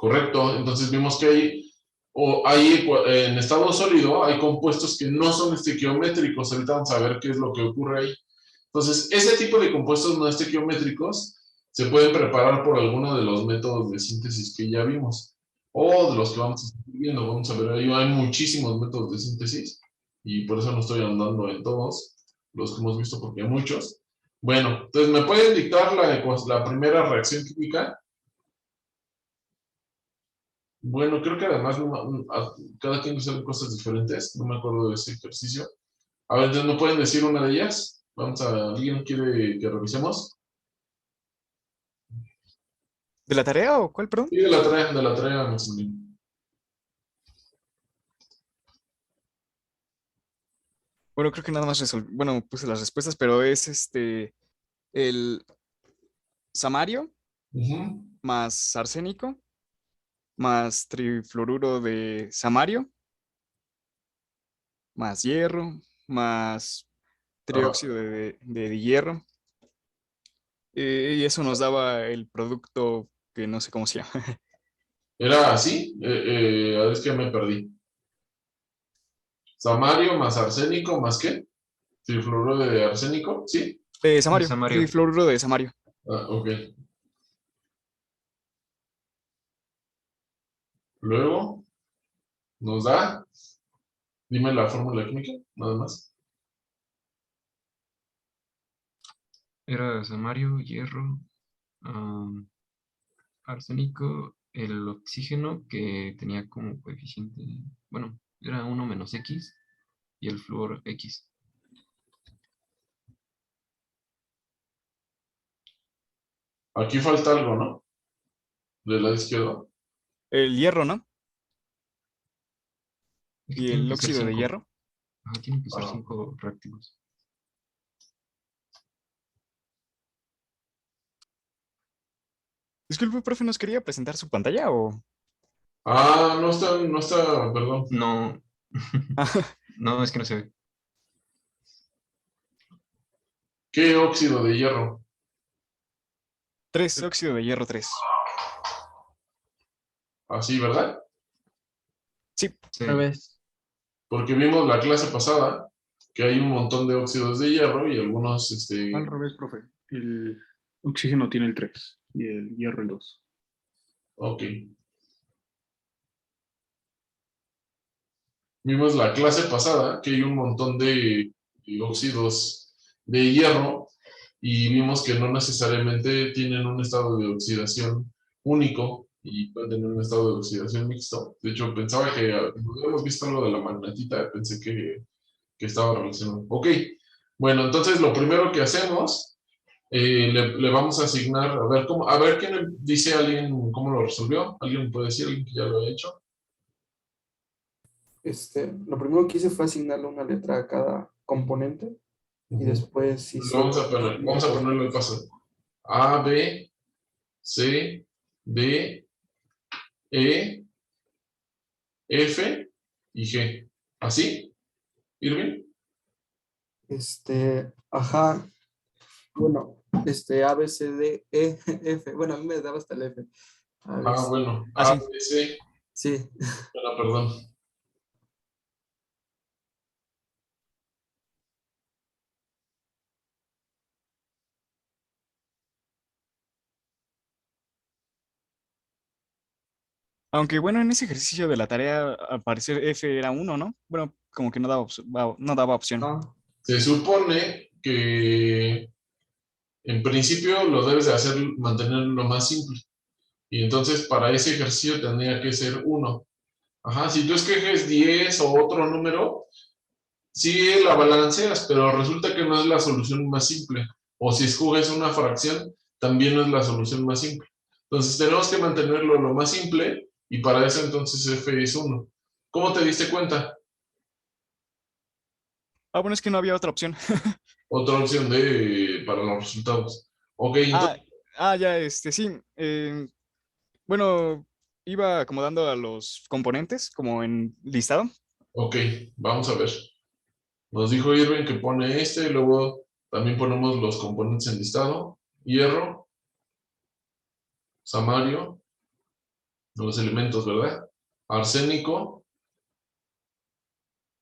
Correcto, entonces vimos que en estado sólido hay compuestos que no son estequiométricos. Ahorita vamos a ver qué es lo que ocurre ahí. Entonces, ese tipo de compuestos no estequiométricos se pueden preparar por alguno de los métodos de síntesis que ya vimos, o de los que vamos a estar viendo. Vamos a ver, ahí hay muchísimos métodos de síntesis, y por eso no estoy andando en todos los que hemos visto, porque hay muchos. Bueno, entonces, ¿me pueden dictar la primera reacción química? Bueno, creo que además cada quien usa cosas diferentes, no me acuerdo de ese ejercicio. A ver, entonces, ¿me pueden decir una de ellas? ¿Alguien quiere que revisemos? ¿De la tarea o cuál, perdón? Sí, de la tarea, Maximiliano. Bueno, creo que nada más resolví, bueno, puse las respuestas, pero es el samario Ujú. más arsénico más trifluoruro de samario más hierro más Ah, trióxido de hierro. Y eso nos daba el producto que no sé cómo se llama. ¿era así? Es que me perdí. Samario más arsénico, ¿más qué? Trifluoruro de arsénico, ¿sí? De De samario, Samario. trifluoruro de samario. Ah, ok. Luego, nos da, dime la fórmula química, nada más. Era Samario, hierro, arsénico, el oxígeno que tenía como coeficiente, bueno, era 1 menos X y el flúor X. Aquí falta algo, ¿no? Del lado izquierdo. El hierro, ¿no? Es que Y tienen el que ser óxido de 5. hierro. Ajá, tienen que ser Ah, 5 reactivos. Disculpe, profe, ¿nos quería presentar su pantalla o...? no está, perdón. No, no, es que no se ve. ¿Qué óxido de hierro? 3, óxido de hierro 3. Así, ¿verdad? Sí, Al Sí. revés. Porque vimos la clase pasada que hay un montón de óxidos de hierro y algunos, Al revés, profe. El oxígeno tiene el 3 y el hierro el 2. ok. Vimos la clase pasada que hay un montón de óxidos de hierro, y vimos que no necesariamente tienen un estado de oxidación único y pueden tener un estado de oxidación mixto. De hecho, pensaba que habíamos visto algo de la magnetita, pensé que estaba relacionado. Ok, bueno, entonces lo primero que hacemos, le vamos a asignar, a ver quién dice, alguien cómo lo resolvió. ¿Alguien me puede decir, alguien que ya lo ha hecho? Lo primero que hice fue asignarle una letra a cada componente y Ujú. después Vamos hice a poner, una vamos a respuesta. ponerlo el paso. A, B, C, D, E, F y G. ¿Así, Irving? Ajá, bueno, A, B, C, D, E, F. Bueno, a mí me daba hasta el F. A, B, C. Bueno, A, así. B, C. Sí, Bueno, perdón. Aunque bueno, en ese ejercicio de la tarea, al parecer F era 1, ¿no? Bueno, como que no daba opción. no, Se supone que en principio lo debes de hacer, mantenerlo más simple. Y entonces para ese ejercicio tendría que ser 1. Ajá, si tú escoges 10 o otro número, sí la balanceas, pero resulta que no es la solución más simple. O si escoges una fracción, también no es la solución más simple. Entonces tenemos que mantenerlo lo más simple, y para eso entonces F es 1. ¿Cómo te diste cuenta? Ah, bueno, es que no había otra opción. Otra opción para los resultados. Ok, Ah, entonces, ya, sí. Bueno, iba acomodando a los componentes como en listado. ok, vamos a ver. Nos dijo Irving que pone y luego también ponemos los componentes en listado. Hierro, samario, los elementos, ¿verdad? Arsénico,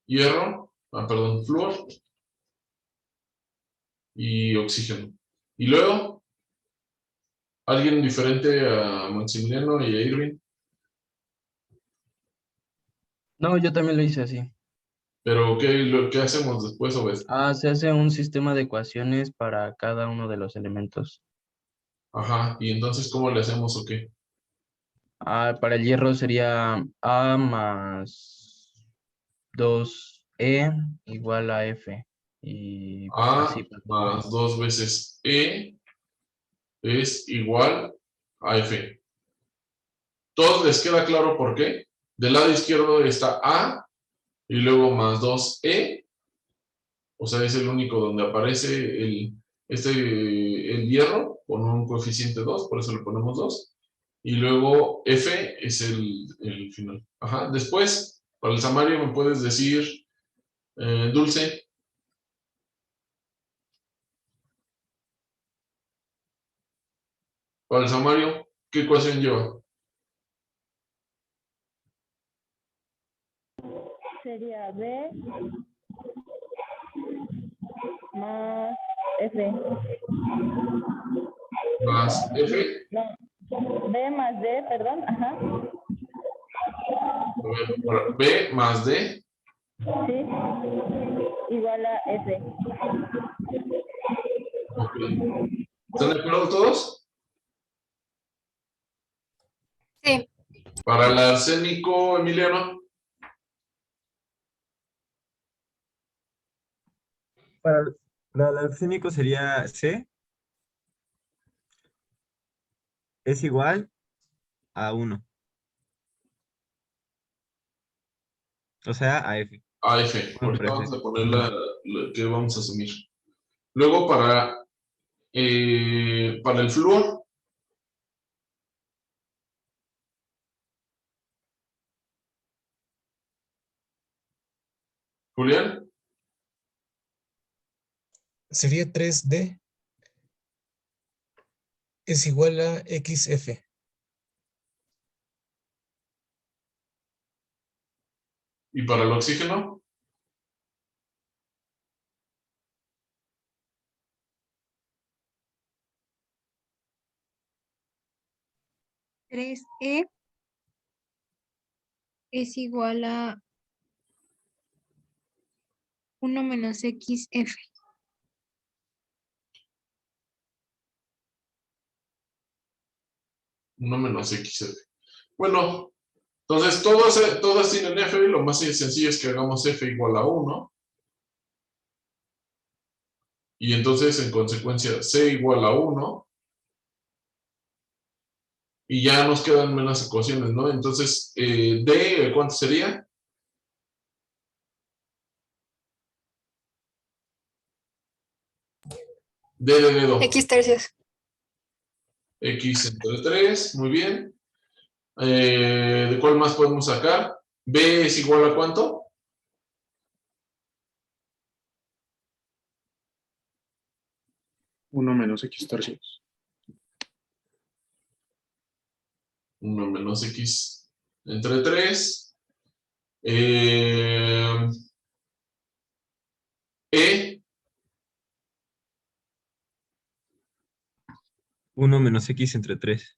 hierro, perdón, flúor y oxígeno. Y luego, alguien diferente a Maximiliano y a Irving, No, yo también lo hice así. pero ¿qué hacemos después, Obed? Se hace un sistema de ecuaciones para cada uno de los elementos. Ajá, y entonces, ¿cómo le hacemos o qué? Para el hierro sería A más 2E igual a F. Y A así para todo. más 2 veces E es igual a F. ¿Todos les queda claro por qué? Del lado izquierdo está A y luego más 2E, o sea, es el único donde aparece el hierro con un coeficiente 2, por eso le ponemos 2. Y luego F es el final. Ajá. Después, para el samario me puedes decir, Dulce, para el samario, ¿qué ecuación lleva? Sería B más F. Más F, No, B más D, perdón, ajá. B más D, Sí, igual a F. ok. ¿Están de acuerdo todos? Sí, Para el arsénico, Emiliano, Para el arsénico sería C es igual a 1. O sea, a F. a F. 1 por Ahorita F. vamos a poner Ujú. la que vamos a asumir. Luego para el flúor, Julián, Sería 3D es igual a XF. y para el oxígeno, 3E es igual a 1 menos XF. 1 menos XF. Bueno, entonces todas tienen F, lo más sencillo es que hagamos F igual a 1. Y entonces, en consecuencia, C igual a 1. Y ya nos quedan menos ecuaciones, ¿no? Entonces, D, ¿cuánto sería? D de dedo. X tercios. X entre 3, muy bien. ¿De cuál más podemos sacar? B es igual a ¿cuánto? Uno menos X tercios. 1 menos X entre 3. E, 1 menos X entre 3.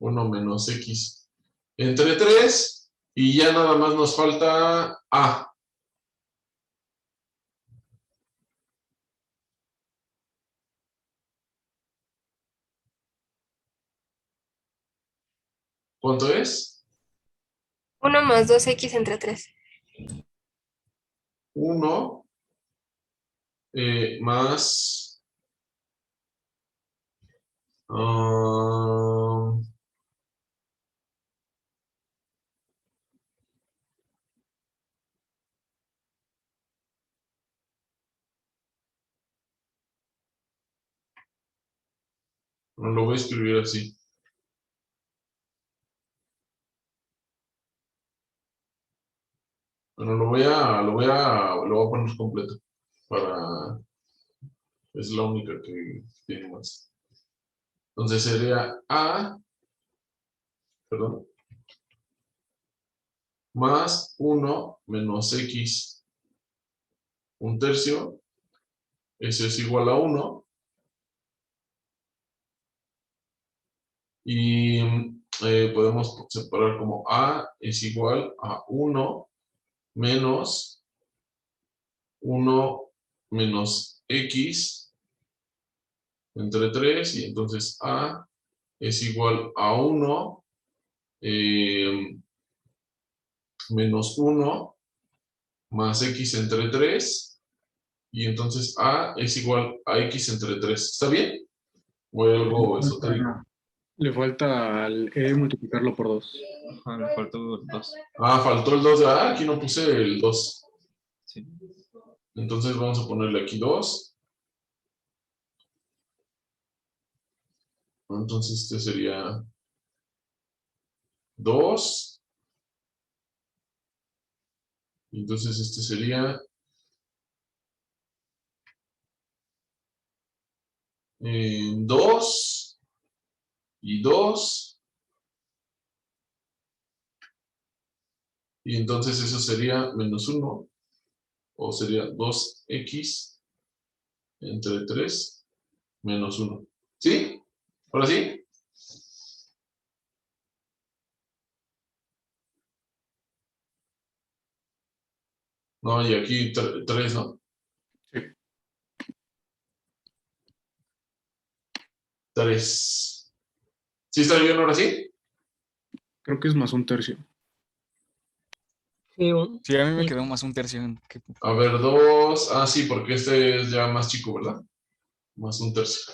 1 menos X entre 3. Y ya nada más nos falta A. ¿Cuánto es? 1 más 2X entre 3. 1 más... no lo voy a escribir así. Bueno, lo voy a poner completo para Es la única que tiene más. Entonces sería A, perdón, más 1 menos X, 1/3. Eso es igual a 1. Y podemos separar como A es igual a 1 menos 1 menos X entre 3. Y entonces A es igual a 1 menos 1 más X entre 3. Y entonces A es igual a X entre 3. ¿Está bien? ¿O hay algo esotérico? Le falta al E multiplicarlo por 2. Ajá, me faltó 2. Ah, faltó el 2. Ah, aquí no puse el 2. Sí. Entonces vamos a ponerle aquí 2. Entonces este sería 2. Entonces este sería 2 y 2. Y entonces eso sería menos 1. O sería 2X entre 3 menos 1. ¿Sí? ¿Ahora sí? No, y aquí 3, ¿no? Sí. 3. ¿Sí está bien ahora sí? Creo que es más 1/3. Sí, a mí me quedó más 1/3. A ver, 2. Ah, sí, porque este es ya más chico, ¿verdad? Más 1/3.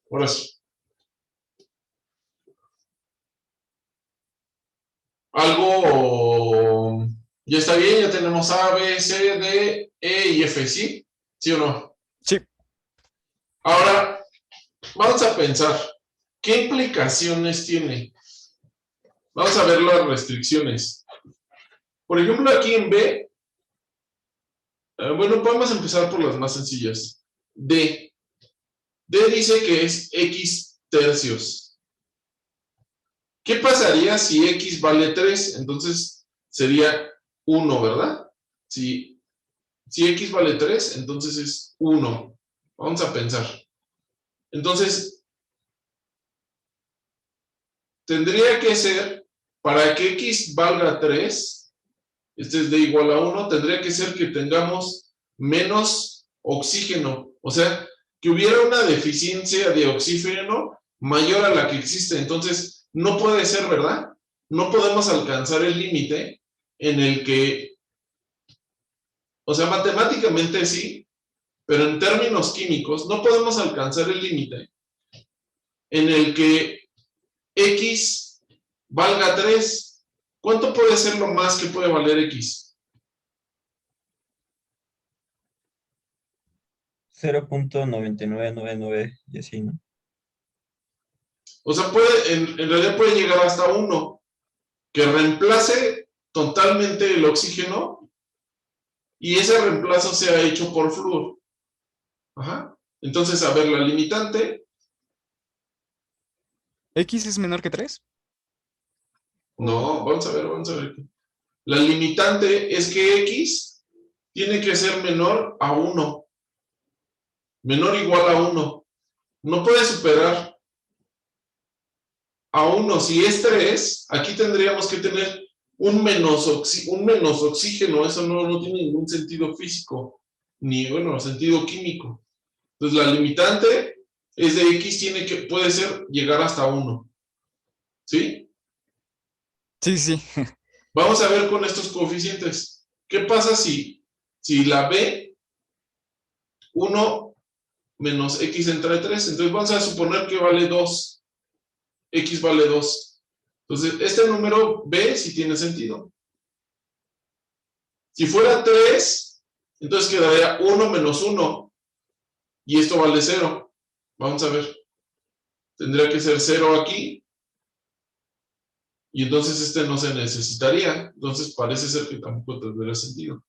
Ahora sí. Algo. Ya está bien, ya tenemos A, B, C, D, E y F, ¿sí? ¿Sí o no? Sí. Ahora, vamos a pensar, ¿qué implicaciones tiene? Vamos a ver las restricciones. Por ejemplo, aquí en B, bueno, podemos empezar por las más sencillas. D. D dice que es X tercios. ¿Qué pasaría si X vale 3? Entonces sería 1, ¿verdad? Si X vale 3, entonces es 1. Vamos a pensar. Entonces, tendría que ser, para que X valga 3, este es D igual a 1, tendría que ser que tengamos menos oxígeno. O sea, que hubiera una deficiencia de oxígeno mayor a la que existe. Entonces, no puede ser, ¿verdad? No podemos alcanzar el límite en el que, o sea, matemáticamente sí, pero en términos químicos no podemos alcanzar el límite en el que X valga 3. ¿Cuánto puede ser lo más que puede valer X? 0.9999 y así, ¿no? O sea, en realidad puede llegar hasta 1, que reemplace totalmente el oxígeno y ese reemplazo sea hecho por flúor. Ajá. Entonces, a ver, la limitante. ¿X es menor que 3? No, vamos a ver. La limitante es que X tiene que ser menor a 1. Menor o igual a 1. No puede superar a 1. Si es 3, aquí tendríamos que tener un menos oxígeno. Eso no tiene ningún sentido físico, ni, bueno, sentido químico. Entonces, la limitante es de X puede ser llegar hasta 1. ¿Sí? Sí. Vamos a ver con estos coeficientes. ¿Qué pasa si la B, 1 menos X entre 3? Entonces vamos a suponer que vale 2. X vale 2. Entonces, este número B sí tiene sentido. Si fuera 3, entonces quedaría 1 menos 1. Y esto vale 0. Vamos a ver. Tendría que ser 0 aquí. Y entonces este no se necesitaría. Entonces parece ser que tampoco tendría sentido.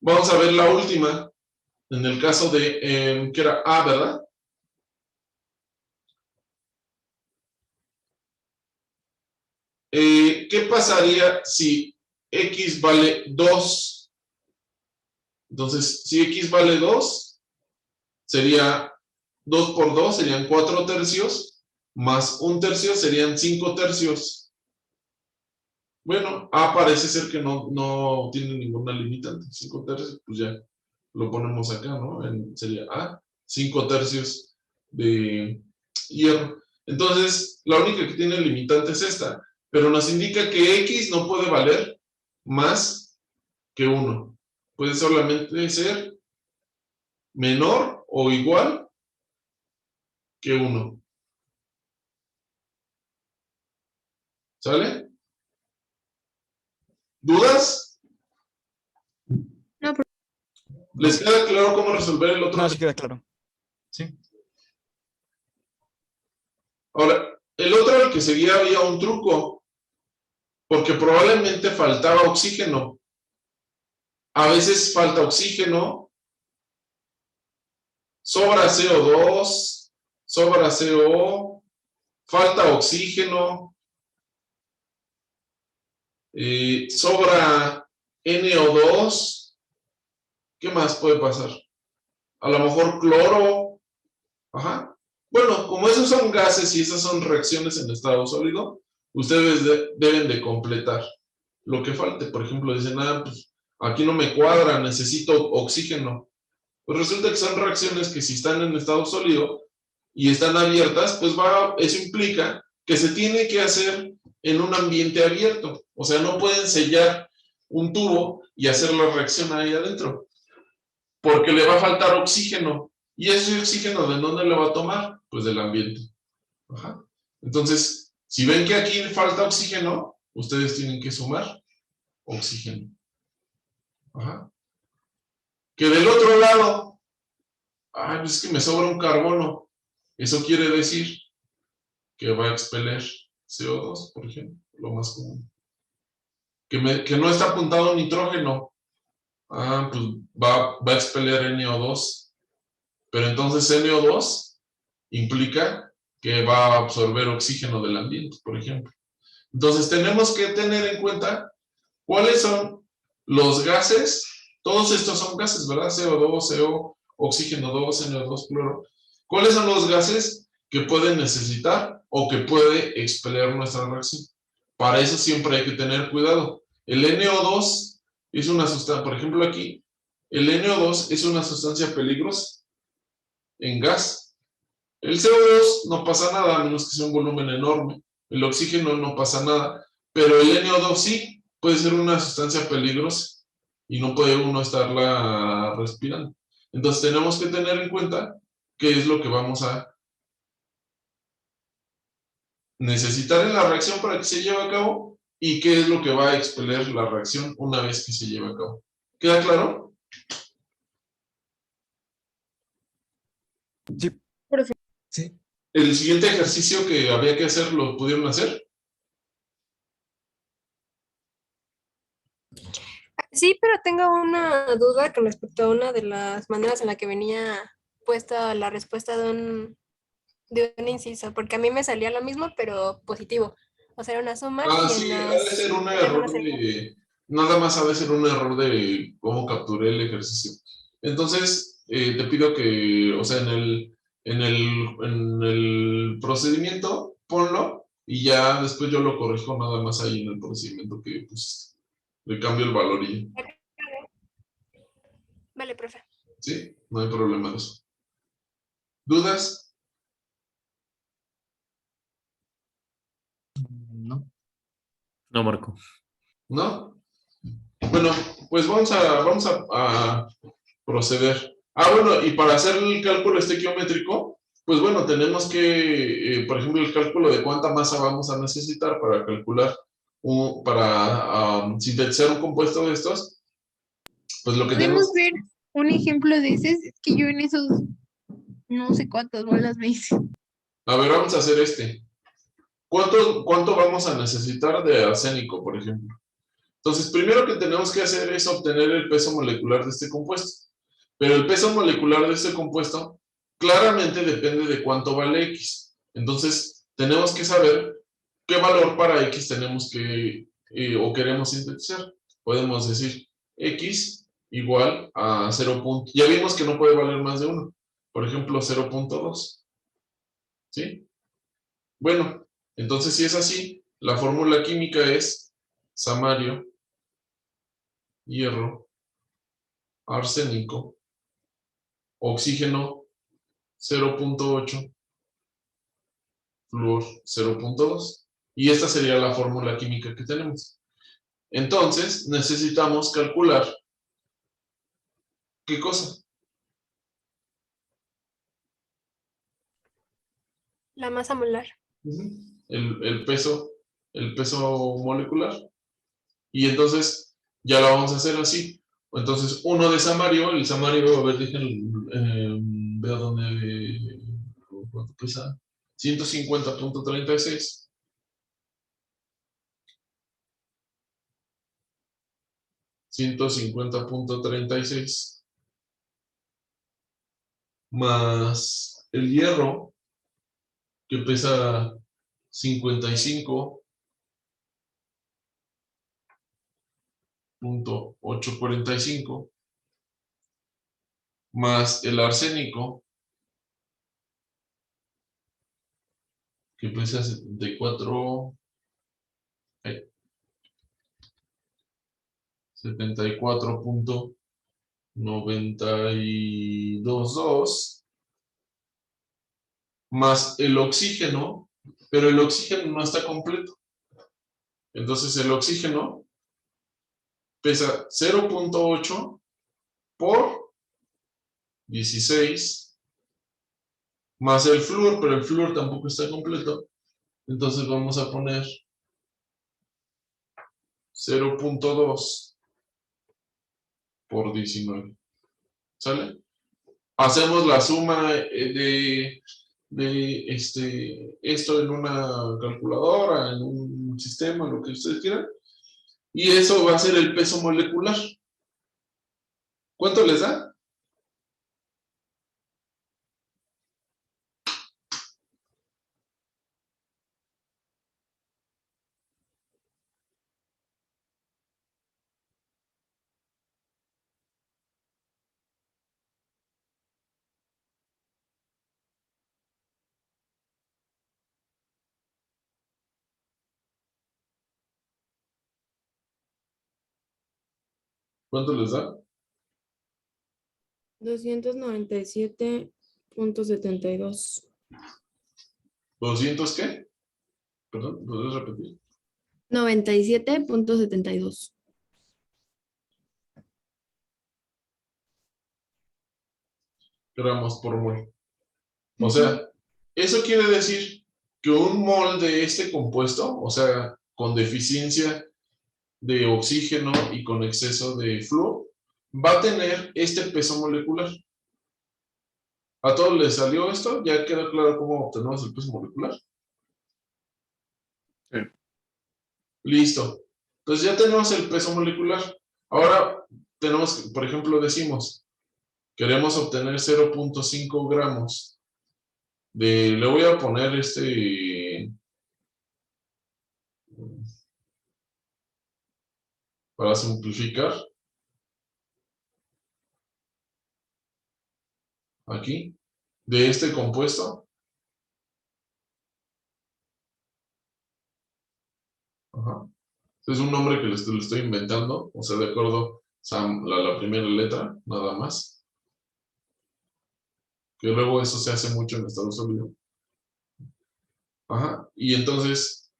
Vamos a ver la última. En el caso de, que era A, ¿verdad? ¿Qué pasaría si X vale 2? Entonces, si X vale 2, sería 2 por 2, serían 4 tercios, más 1 tercio serían 5 tercios. Bueno, A parece ser que no tiene ninguna limitante. 5 tercios, pues ya lo ponemos acá, ¿no? Sería A, 5 tercios de hierro. Entonces, la única que tiene limitante es esta, pero nos indica que X no puede valer más que 1. Puede solamente ser menor o igual que 1. ¿Sale? ¿Dudas? No, ¿Les queda claro cómo resolver el otro? No, sí queda claro. Sí. Ahora, el otro al que seguía había un truco, porque probablemente faltaba oxígeno. A veces falta oxígeno, sobra CO2, sobra CO, falta oxígeno, sobra NO2. ¿Qué más puede pasar? A lo mejor cloro. Ajá. Bueno, como esos son gases y esas son reacciones en estado sólido, ustedes deben de completar lo que falte. Por ejemplo, dicen, pues aquí no me cuadra, necesito oxígeno. Pues resulta que son reacciones que si están en estado sólido y están abiertas, pues eso implica que se tiene que hacer en un ambiente abierto. O sea, no pueden sellar un tubo y hacer la reacción ahí adentro, porque le va a faltar oxígeno. ¿Y ese oxígeno de dónde le va a tomar? Pues del ambiente. Ajá. Entonces, si ven que aquí falta oxígeno, ustedes tienen que sumar oxígeno. Ajá. Que del otro lado, pues es que me sobra un carbono. Eso quiere decir que va a expeler CO2, por ejemplo, lo más común. Que no está apuntado nitrógeno. Pues va a expeler NO2. Pero entonces NO2 implica que va a absorber oxígeno del ambiente, por ejemplo. Entonces tenemos que tener en cuenta cuáles son los gases. Todos estos son gases, ¿verdad? CO2, CO, oxígeno 2, NO2, cloro. ¿Cuáles son los gases que pueden necesitar o que puede expeler nuestra reacción? Para eso siempre hay que tener cuidado. El NO2 es una sustancia, por ejemplo aquí, el NO2 es una sustancia peligrosa en gas. El CO2 no pasa nada, a menos que sea un volumen enorme. El oxígeno no pasa nada, pero el NO2 sí puede ser una sustancia peligrosa y no puede uno estarla respirando. Entonces tenemos que tener en cuenta qué es lo que vamos a necesitar en la reacción para que se lleve a cabo y qué es lo que va a expeler la reacción una vez que se lleve a cabo. ¿Queda claro? Sí. Sí. El siguiente ejercicio que había que hacer, ¿lo pudieron hacer? Sí, pero tengo una duda con respecto a una de las maneras en la que venía puesta la respuesta de un inciso, porque a mí me salía lo mismo, pero positivo. O sea, era una suma. Sí, ha de ser un error de... Nada más ha de ser un error de cómo capturé el ejercicio. Entonces, te pido que, o sea, en el procedimiento, ponlo y ya después yo lo corrijo nada más ahí en el procedimiento que pues le cambio el valor y Vale, profe. sí, no hay problema de eso. ¿Dudas? No. No, Marco. ¿No? Bueno, pues vamos a proceder. Bueno, y para hacer el cálculo estequiométrico, pues bueno, tenemos que, por ejemplo, el cálculo de cuánta masa vamos a necesitar para calcular, para sintetizar un compuesto de estos, pues lo que tenemos... ¿Podemos ver un ejemplo de ese? Es que yo en esos no sé cuántas bolas me hice. A ver, vamos a hacer este. ¿Cuánto vamos a necesitar de arsénico, por ejemplo? Entonces, primero que tenemos que hacer es obtener el peso molecular de este compuesto. Pero el peso molecular de este compuesto claramente depende de cuánto vale X. Entonces, tenemos que saber qué valor para X tenemos que o queremos sintetizar. Podemos decir X igual a 0. Ya vimos que no puede valer más de 1. Por ejemplo, 0.2. ¿Sí? Bueno, entonces si es así, la fórmula química es samario, hierro, arsénico, oxígeno 0.8, flúor 0.2. Y esta sería la fórmula química que tenemos. Entonces, necesitamos calcular ¿qué cosa? La masa molar. El peso molecular. Y entonces ya la vamos a hacer así. Entonces, uno de samario, el samario, a ver, déjenme ver dónde, cuánto pesa, 150.36. $150.36 más el hierro, que pesa 55.845, más el arsénico, que pesa 74.922, más el oxígeno, pero el oxígeno no está completo. Entonces el oxígeno pesa 0.8 por 16, más el flúor, pero el flúor tampoco está completo. Entonces vamos a poner 0.2 por 19. ¿Sale? Hacemos la suma de esto en una calculadora, en un sistema, lo que ustedes quieran. Y eso va a ser el peso molecular. ¿Cuánto les da? ¿Cuánto les da? 297.72. ¿200 qué? Perdón, ¿podrías repetir? 97.72. Gramos por mol. O sea, eso quiere decir que un mol de este compuesto, o sea, con deficiencia de oxígeno y con exceso de flúor, va a tener este peso molecular. ¿A todos les salió esto? ¿Ya quedó claro cómo obtenemos el peso molecular? Sí. Listo. Entonces ya tenemos el peso molecular. Ahora tenemos, por ejemplo, decimos, queremos obtener 0.5 gramos le voy a poner para simplificar, aquí, de este compuesto. Ajá. Es un nombre que le estoy inventando, o sea, de acuerdo a la primera letra, nada más. Que luego eso se hace mucho en Estados Unidos. Ajá. Y entonces,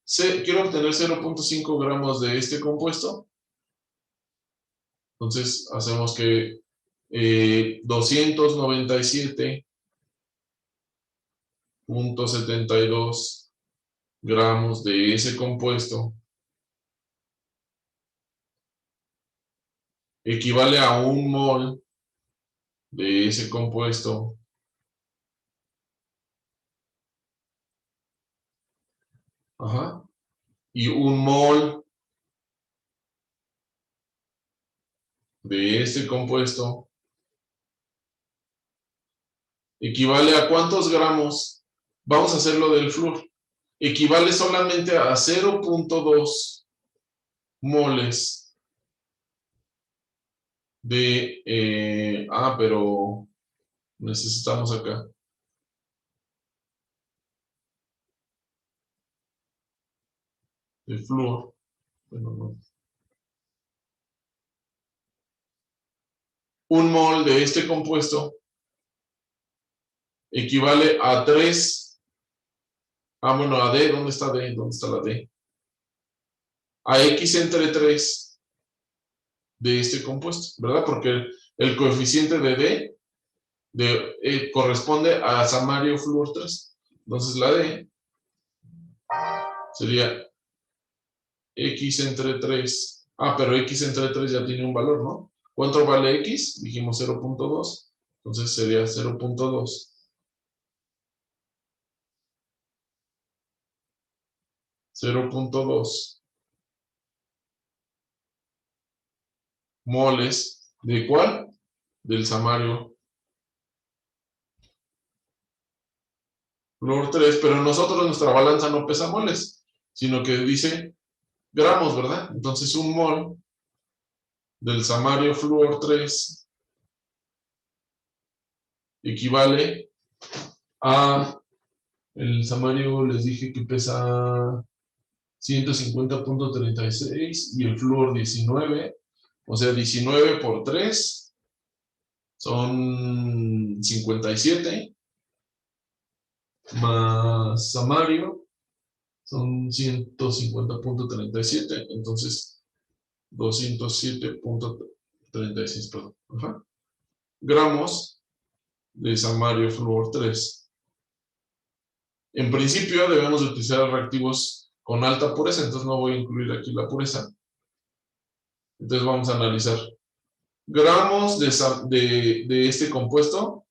quiero obtener 0.5 gramos de este compuesto. Entonces, hacemos que 297.72 gramos de ese compuesto equivale a un mol de ese compuesto y un mol de este compuesto equivale a ¿cuántos gramos? Vamos a hacer lo del flúor. Equivale solamente a 0.2 moles de... pero necesitamos acá. De flúor. Bueno, no. Un mol de este compuesto equivale a 3. Bueno, a D, ¿dónde está D? ¿Dónde está la D? A X entre 3 de este compuesto, ¿verdad? Porque el coeficiente de D corresponde a samario flúor 3. Entonces la D sería X entre 3. Pero X entre 3 ya tiene un valor, ¿no? ¿Cuánto vale X? Dijimos 0.2. Entonces sería 0.2. 0.2 moles. ¿De cuál? Del samario flúor 3, pero nosotros nuestra balanza no pesa moles, sino que dice gramos, ¿verdad? Entonces un mol del samario flúor 3 equivale a, el samario les dije que pesa 150.36 y el flúor 19, o sea 19 por 3 son 57, más samario son 150.37, entonces 207.36, perdón. Gramos de samario flúor 3. En principio debemos utilizar reactivos con alta pureza, entonces no voy a incluir aquí la pureza. Entonces vamos a analizar gramos de este compuesto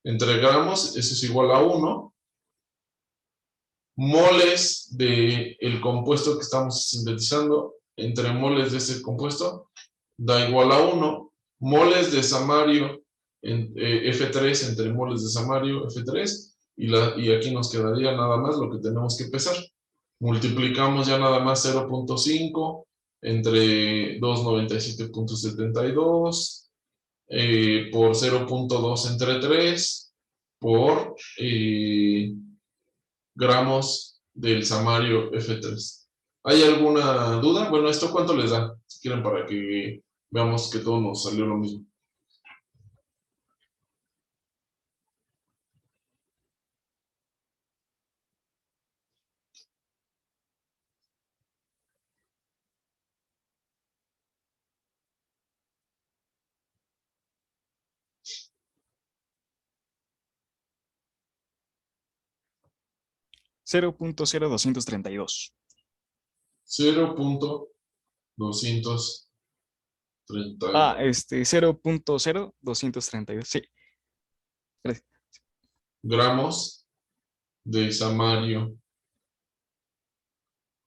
entre gramos, eso es igual a 1. Moles del compuesto que estamos sintetizando entre moles de este compuesto da igual a 1. Moles de samario F3 entre moles de samario F3 y aquí nos quedaría nada más lo que tenemos que pesar. Multiplicamos ya nada más 0.5 entre 297.72 por 0.2 entre 3 por gramos del samario F3. ¿Hay alguna duda? Bueno, ¿esto cuánto les da? Si quieren, para que veamos que todo nos salió lo mismo. $0.0232. 0.232. 0.0232, sí. Gracias. Gramos de samario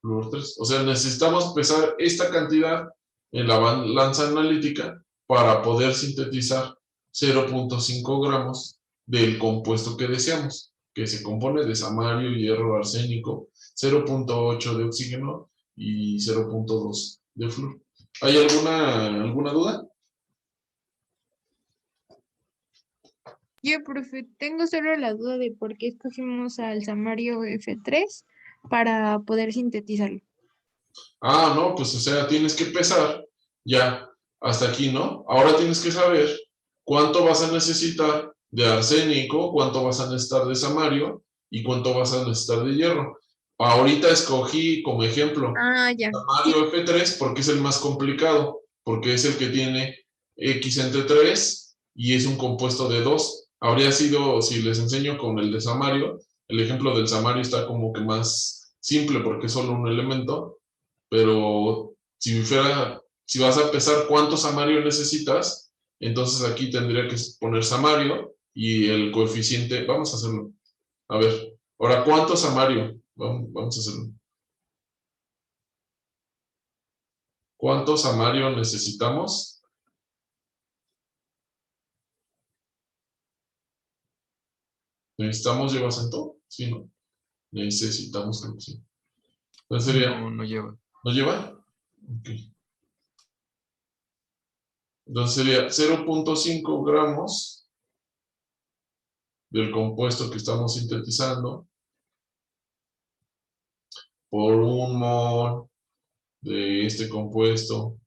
flúor 3. O sea, necesitamos pesar esta cantidad en la balanza analítica para poder sintetizar 0.5 gramos del compuesto que deseamos, que se compone de samario, hierro, arsénico, 0.8 de oxígeno y 0.2 de flúor. ¿Hay alguna duda? Yo, profe, tengo solo la duda de por qué escogimos al samario F3 para poder sintetizarlo. No, pues o sea, tienes que pesar ya hasta aquí, ¿no? Ahora tienes que saber cuánto vas a necesitar de arsénico, cuánto vas a necesitar de samario y cuánto vas a necesitar de hierro. Ahorita escogí como ejemplo Ya. samario F3 porque es el más complicado, porque es el que tiene X entre 3 y es un compuesto de 2. Habría sido, si les enseño con el de samario, el ejemplo del samario está como que más simple porque es solo un elemento, pero si vas a pesar cuánto samario necesitas, entonces aquí tendría que poner samario y el coeficiente, vamos a hacerlo. A ver, ahora, ¿cuánto samario? Vamos a hacerlo. ¿Cuánto samario necesitamos? ¿Necesitamos lleva acento? Sí, ¿no? Necesitamos que sí. Entonces sería, No, no lleva. ¿no lleva? Ok. Entonces sería 0.5 gramos del compuesto que estamos sintetizando por 1 mol de este compuesto.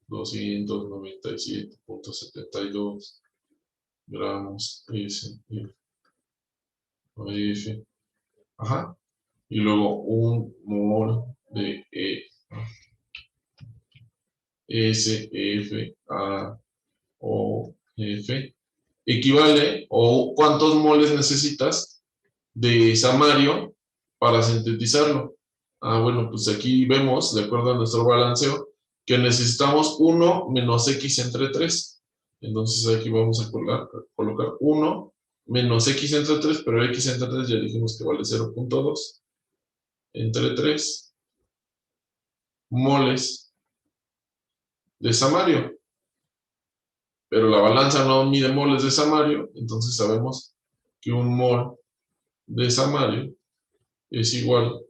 $297.72 gramos SF. Ajá. Y luego 1 mol de SFAOF equivale, o cuántos moles necesitas de samario para sintetizarlo. Bueno, pues aquí vemos, de acuerdo a nuestro balanceo, que necesitamos 1 menos X entre 3. Entonces aquí vamos a colocar 1 menos X entre 3, pero X entre 3 ya dijimos que vale 0.2 entre 3 moles de samario. Pero la balanza no mide moles de samario, entonces sabemos que 1 mol de samario es igual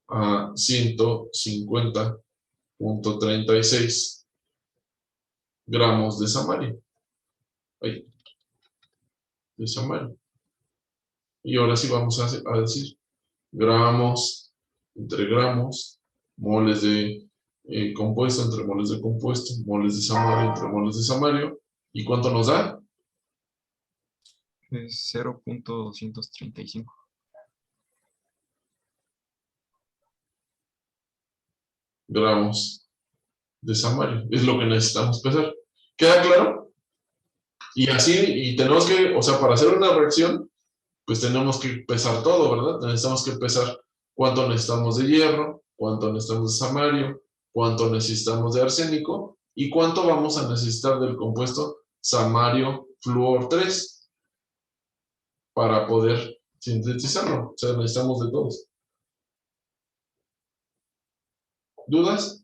a 150.36 gramos de samario. Ahí, de samario. Y ahora sí vamos a decir gramos entre gramos, moles de compuesto entre moles de compuesto, moles de samario entre moles de samario. ¿Y cuánto nos da? Es 0.235. Gramos de samario. Es lo que necesitamos pesar. ¿Queda claro? Y así, y tenemos que, o sea, para hacer una reacción, pues tenemos que pesar todo, ¿verdad? Necesitamos que pesar cuánto necesitamos de hierro, cuánto necesitamos de samario, cuánto necesitamos de arsénico y cuánto vamos a necesitar del compuesto samario flúor 3 para poder sintetizarlo. O sea, necesitamos de todos. ¿Dudas?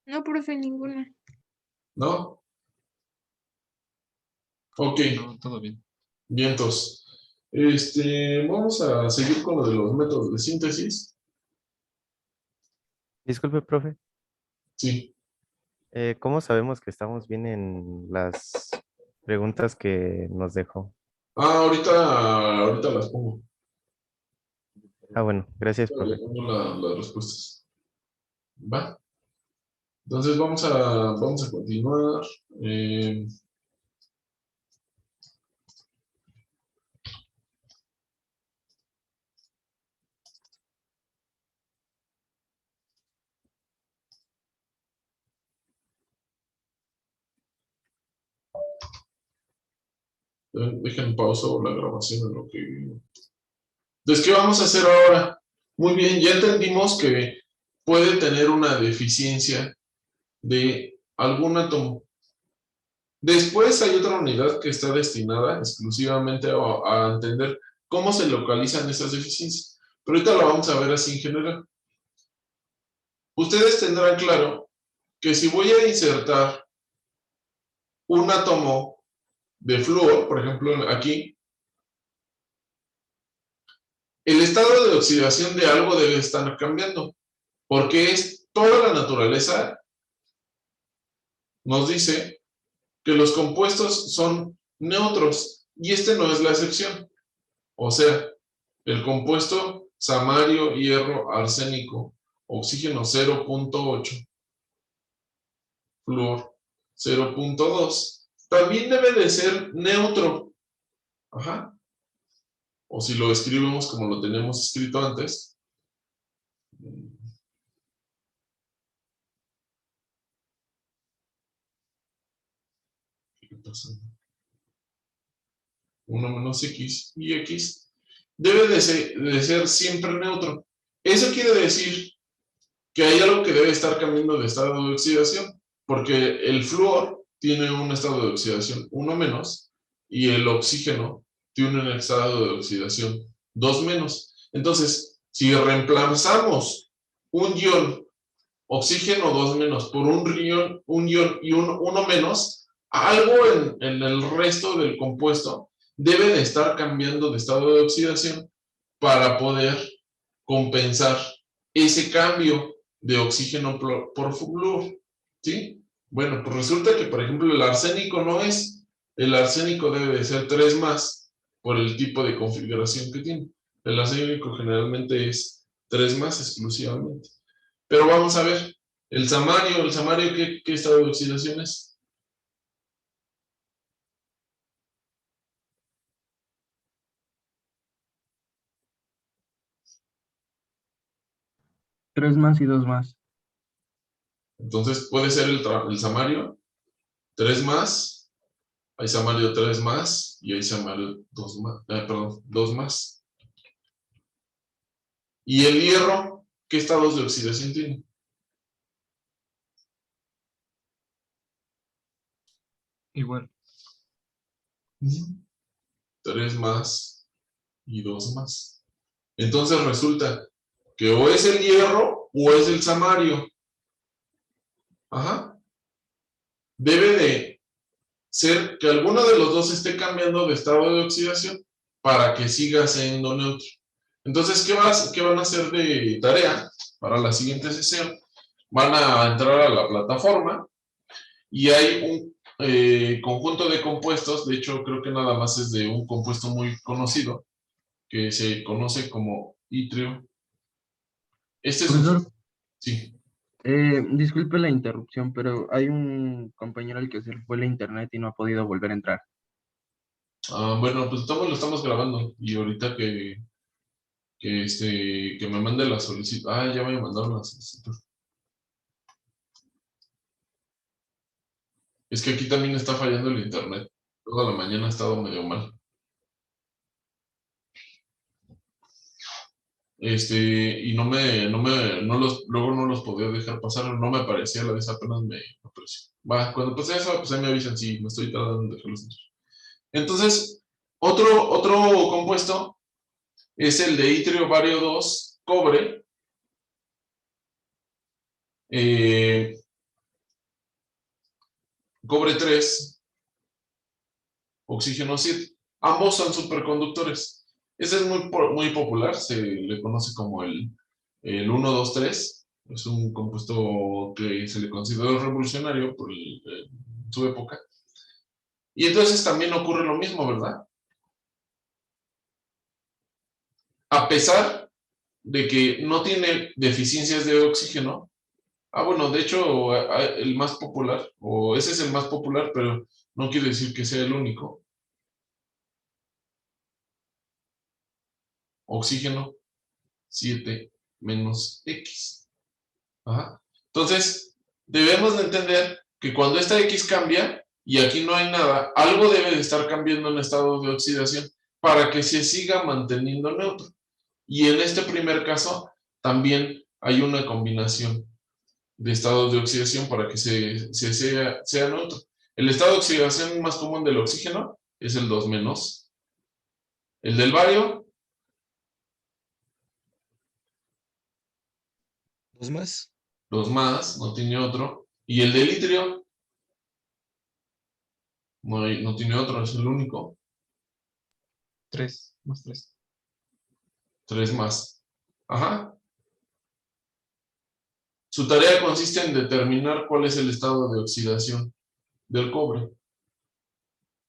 No, profe, ninguna. ¿No? Ok. No, todo bien. Vientos. Vamos a seguir con lo de los métodos de síntesis. Disculpe, profe. Sí. ¿Cómo sabemos que estamos bien en las preguntas que nos dejó? Ahorita las pongo. Bueno, gracias, Le profe. pongo las respuestas. ¿Va? Entonces vamos a continuar. Dejen pausa la grabación en lo que... Entonces, ¿qué vamos a hacer ahora? Muy bien, ya entendimos que puede tener una deficiencia de algún átomo. Después hay otra unidad que está destinada exclusivamente a entender cómo se localizan esas deficiencias. Pero ahorita lo vamos a ver así en general. Ustedes tendrán claro que si voy a insertar un átomo de flúor, por ejemplo, aquí, el estado de oxidación de algo debe estar cambiando, porque es toda la naturaleza nos dice que los compuestos son neutros, y este no es la excepción. O sea, el compuesto samario, hierro, arsénico, oxígeno 0.8, flúor 0.2, también debe de ser neutro. Ajá. O si lo escribimos como lo tenemos escrito antes. ¿Qué pasa? 1 menos X y X debe de ser siempre neutro. Eso quiere decir que hay algo que debe estar cambiando de estado de oxidación, porque el flúor tiene un estado de oxidación 1 menos y el oxígeno tiene un estado de oxidación 2-. Entonces, si reemplazamos un ion oxígeno 2- por un ion y un 1-, algo en el resto del compuesto debe de estar cambiando de estado de oxidación para poder compensar ese cambio de oxígeno por flúor, ¿sí? Bueno, pues resulta que, por ejemplo, el arsénico no es. El arsénico debe de ser 3+ por el tipo de configuración que tiene. El arsénico generalmente es 3+ exclusivamente. Pero vamos a ver, el samario, ¿qué estado de oxidación es? Tres más y dos más. Entonces puede ser el samario 3+, hay samario 3+, y hay samario 2+, perdón, 2+. ¿Y el hierro, qué estados de oxidación tiene? Igual. 3+ y 2+. Entonces resulta que o es el hierro o es el samario. Ajá. Debe de ser que alguno de los dos esté cambiando de estado de oxidación para que siga siendo neutro. Entonces, ¿qué van a hacer de tarea para la siguiente sesión? Van a entrar a la plataforma y hay un conjunto de compuestos, de hecho creo que nada más es de un compuesto muy conocido, que se conoce como itrio. Este es Profesor, Sí. disculpe la interrupción, pero hay un compañero al que se le fue la internet y no ha podido volver a entrar. Bueno, pues todos lo estamos grabando y ahorita que me mande la solicitud. Ya me mandaron la solicitud. Es que aquí también está fallando el internet. Toda la mañana ha estado medio mal. Y luego no los podía dejar pasar, no me aparecía la vez, apenas me apareció. Cuando pase eso, pues ahí me avisan si me estoy tardando en dejarlos entrar. Entonces, otro compuesto es el de itrio bario 2, cobre. Cobre 3, oxígeno 7. Ambos son superconductores. Ese es muy popular, se le conoce como el 1,2,3. Es un compuesto que se le consideró revolucionario por su época. Y entonces también ocurre lo mismo, ¿verdad? A pesar de que no tiene deficiencias de oxígeno. Bueno, de hecho, el más popular, o ese es el más popular, pero no quiere decir que sea el único. Oxígeno 7 menos X. Ajá. Entonces, debemos de entender que cuando esta X cambia, y aquí no hay nada, algo debe de estar cambiando en estado de oxidación para que se siga manteniendo neutro. Y en este primer caso, también hay una combinación de estados de oxidación para que sea neutro. El estado de oxidación más común del oxígeno es el 2-. El del bario, 2+. 2+, no tiene otro. Y el del itrio, no tiene otro, es el único. 3 más 3. 3+. Ajá. Su tarea consiste en determinar cuál es el estado de oxidación del cobre.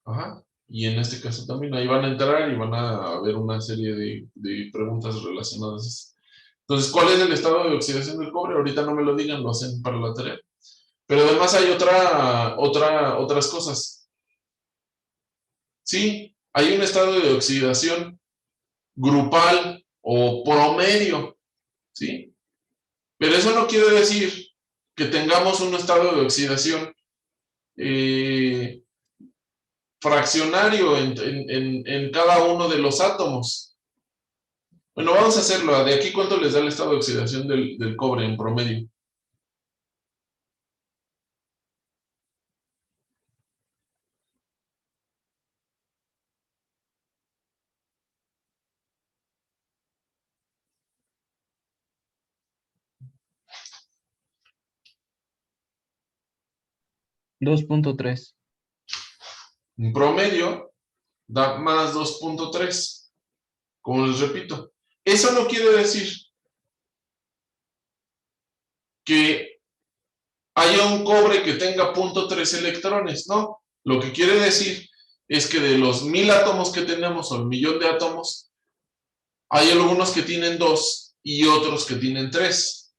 Ajá. Y en este caso también ahí van a entrar y van a ver una serie de preguntas relacionadas. Entonces, ¿cuál es el estado de oxidación del cobre? Ahorita no me lo digan, lo hacen para la tarea. Pero además hay otras cosas. Sí, hay un estado de oxidación grupal o promedio, ¿sí? Pero eso no quiere decir que tengamos un estado de oxidación fraccionario en cada uno de los átomos. Bueno, vamos a hacerlo. ¿De aquí cuánto les da el estado de oxidación del cobre en promedio? 2.3. Un promedio da más 2.3. Como les repito, eso no quiere decir que haya un cobre que tenga 0.3 electrones, no. Lo que quiere decir es que de los 1000 átomos que tenemos o el millón de átomos, hay algunos que tienen 2 y otros que tienen 3.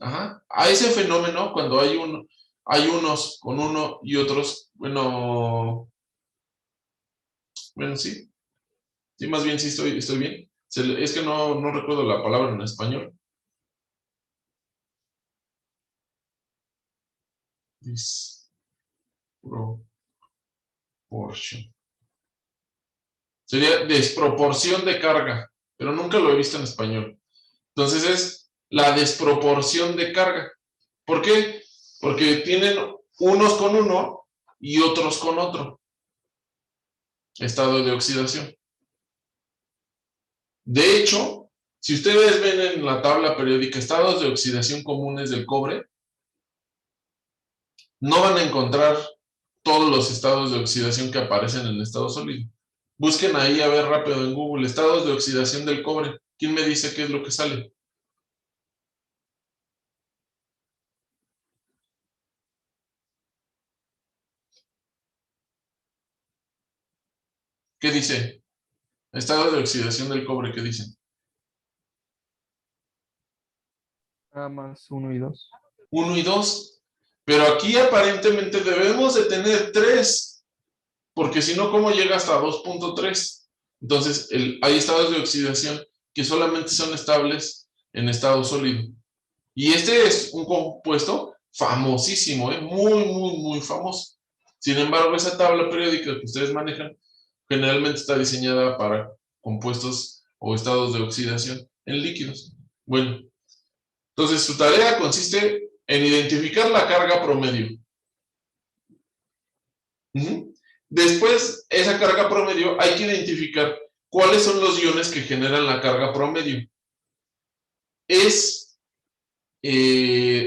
Ajá. A ese fenómeno, cuando hay unos con 1 y otros, bueno, sí. Sí, más bien sí estoy bien. Es que no recuerdo la palabra en español. Disproporción. Sería desproporción de carga, pero nunca lo he visto en español. Entonces es la desproporción de carga. ¿Por qué? Porque tienen unos con uno y otros con otro estado de oxidación. De hecho, si ustedes ven en la tabla periódica estados de oxidación comunes del cobre, no van a encontrar todos los estados de oxidación que aparecen en el estado sólido. Busquen ahí a ver rápido en Google, estados de oxidación del cobre. ¿Quién me dice qué es lo que sale? ¿Qué dice? Estado de oxidación del cobre, ¿qué dice? A más 1 y 2. 1 y 2. Pero aquí aparentemente debemos de tener 3, porque si no, ¿cómo llega hasta 2.3? Entonces, hay estados de oxidación que solamente son estables en estado sólido. Y este es un compuesto famosísimo, muy famoso. Sin embargo, esa tabla periódica que ustedes manejan generalmente está diseñada para compuestos o estados de oxidación en líquidos. Bueno, entonces su tarea consiste en identificar la carga promedio. Después, esa carga promedio, hay que identificar cuáles son los iones que generan la carga promedio.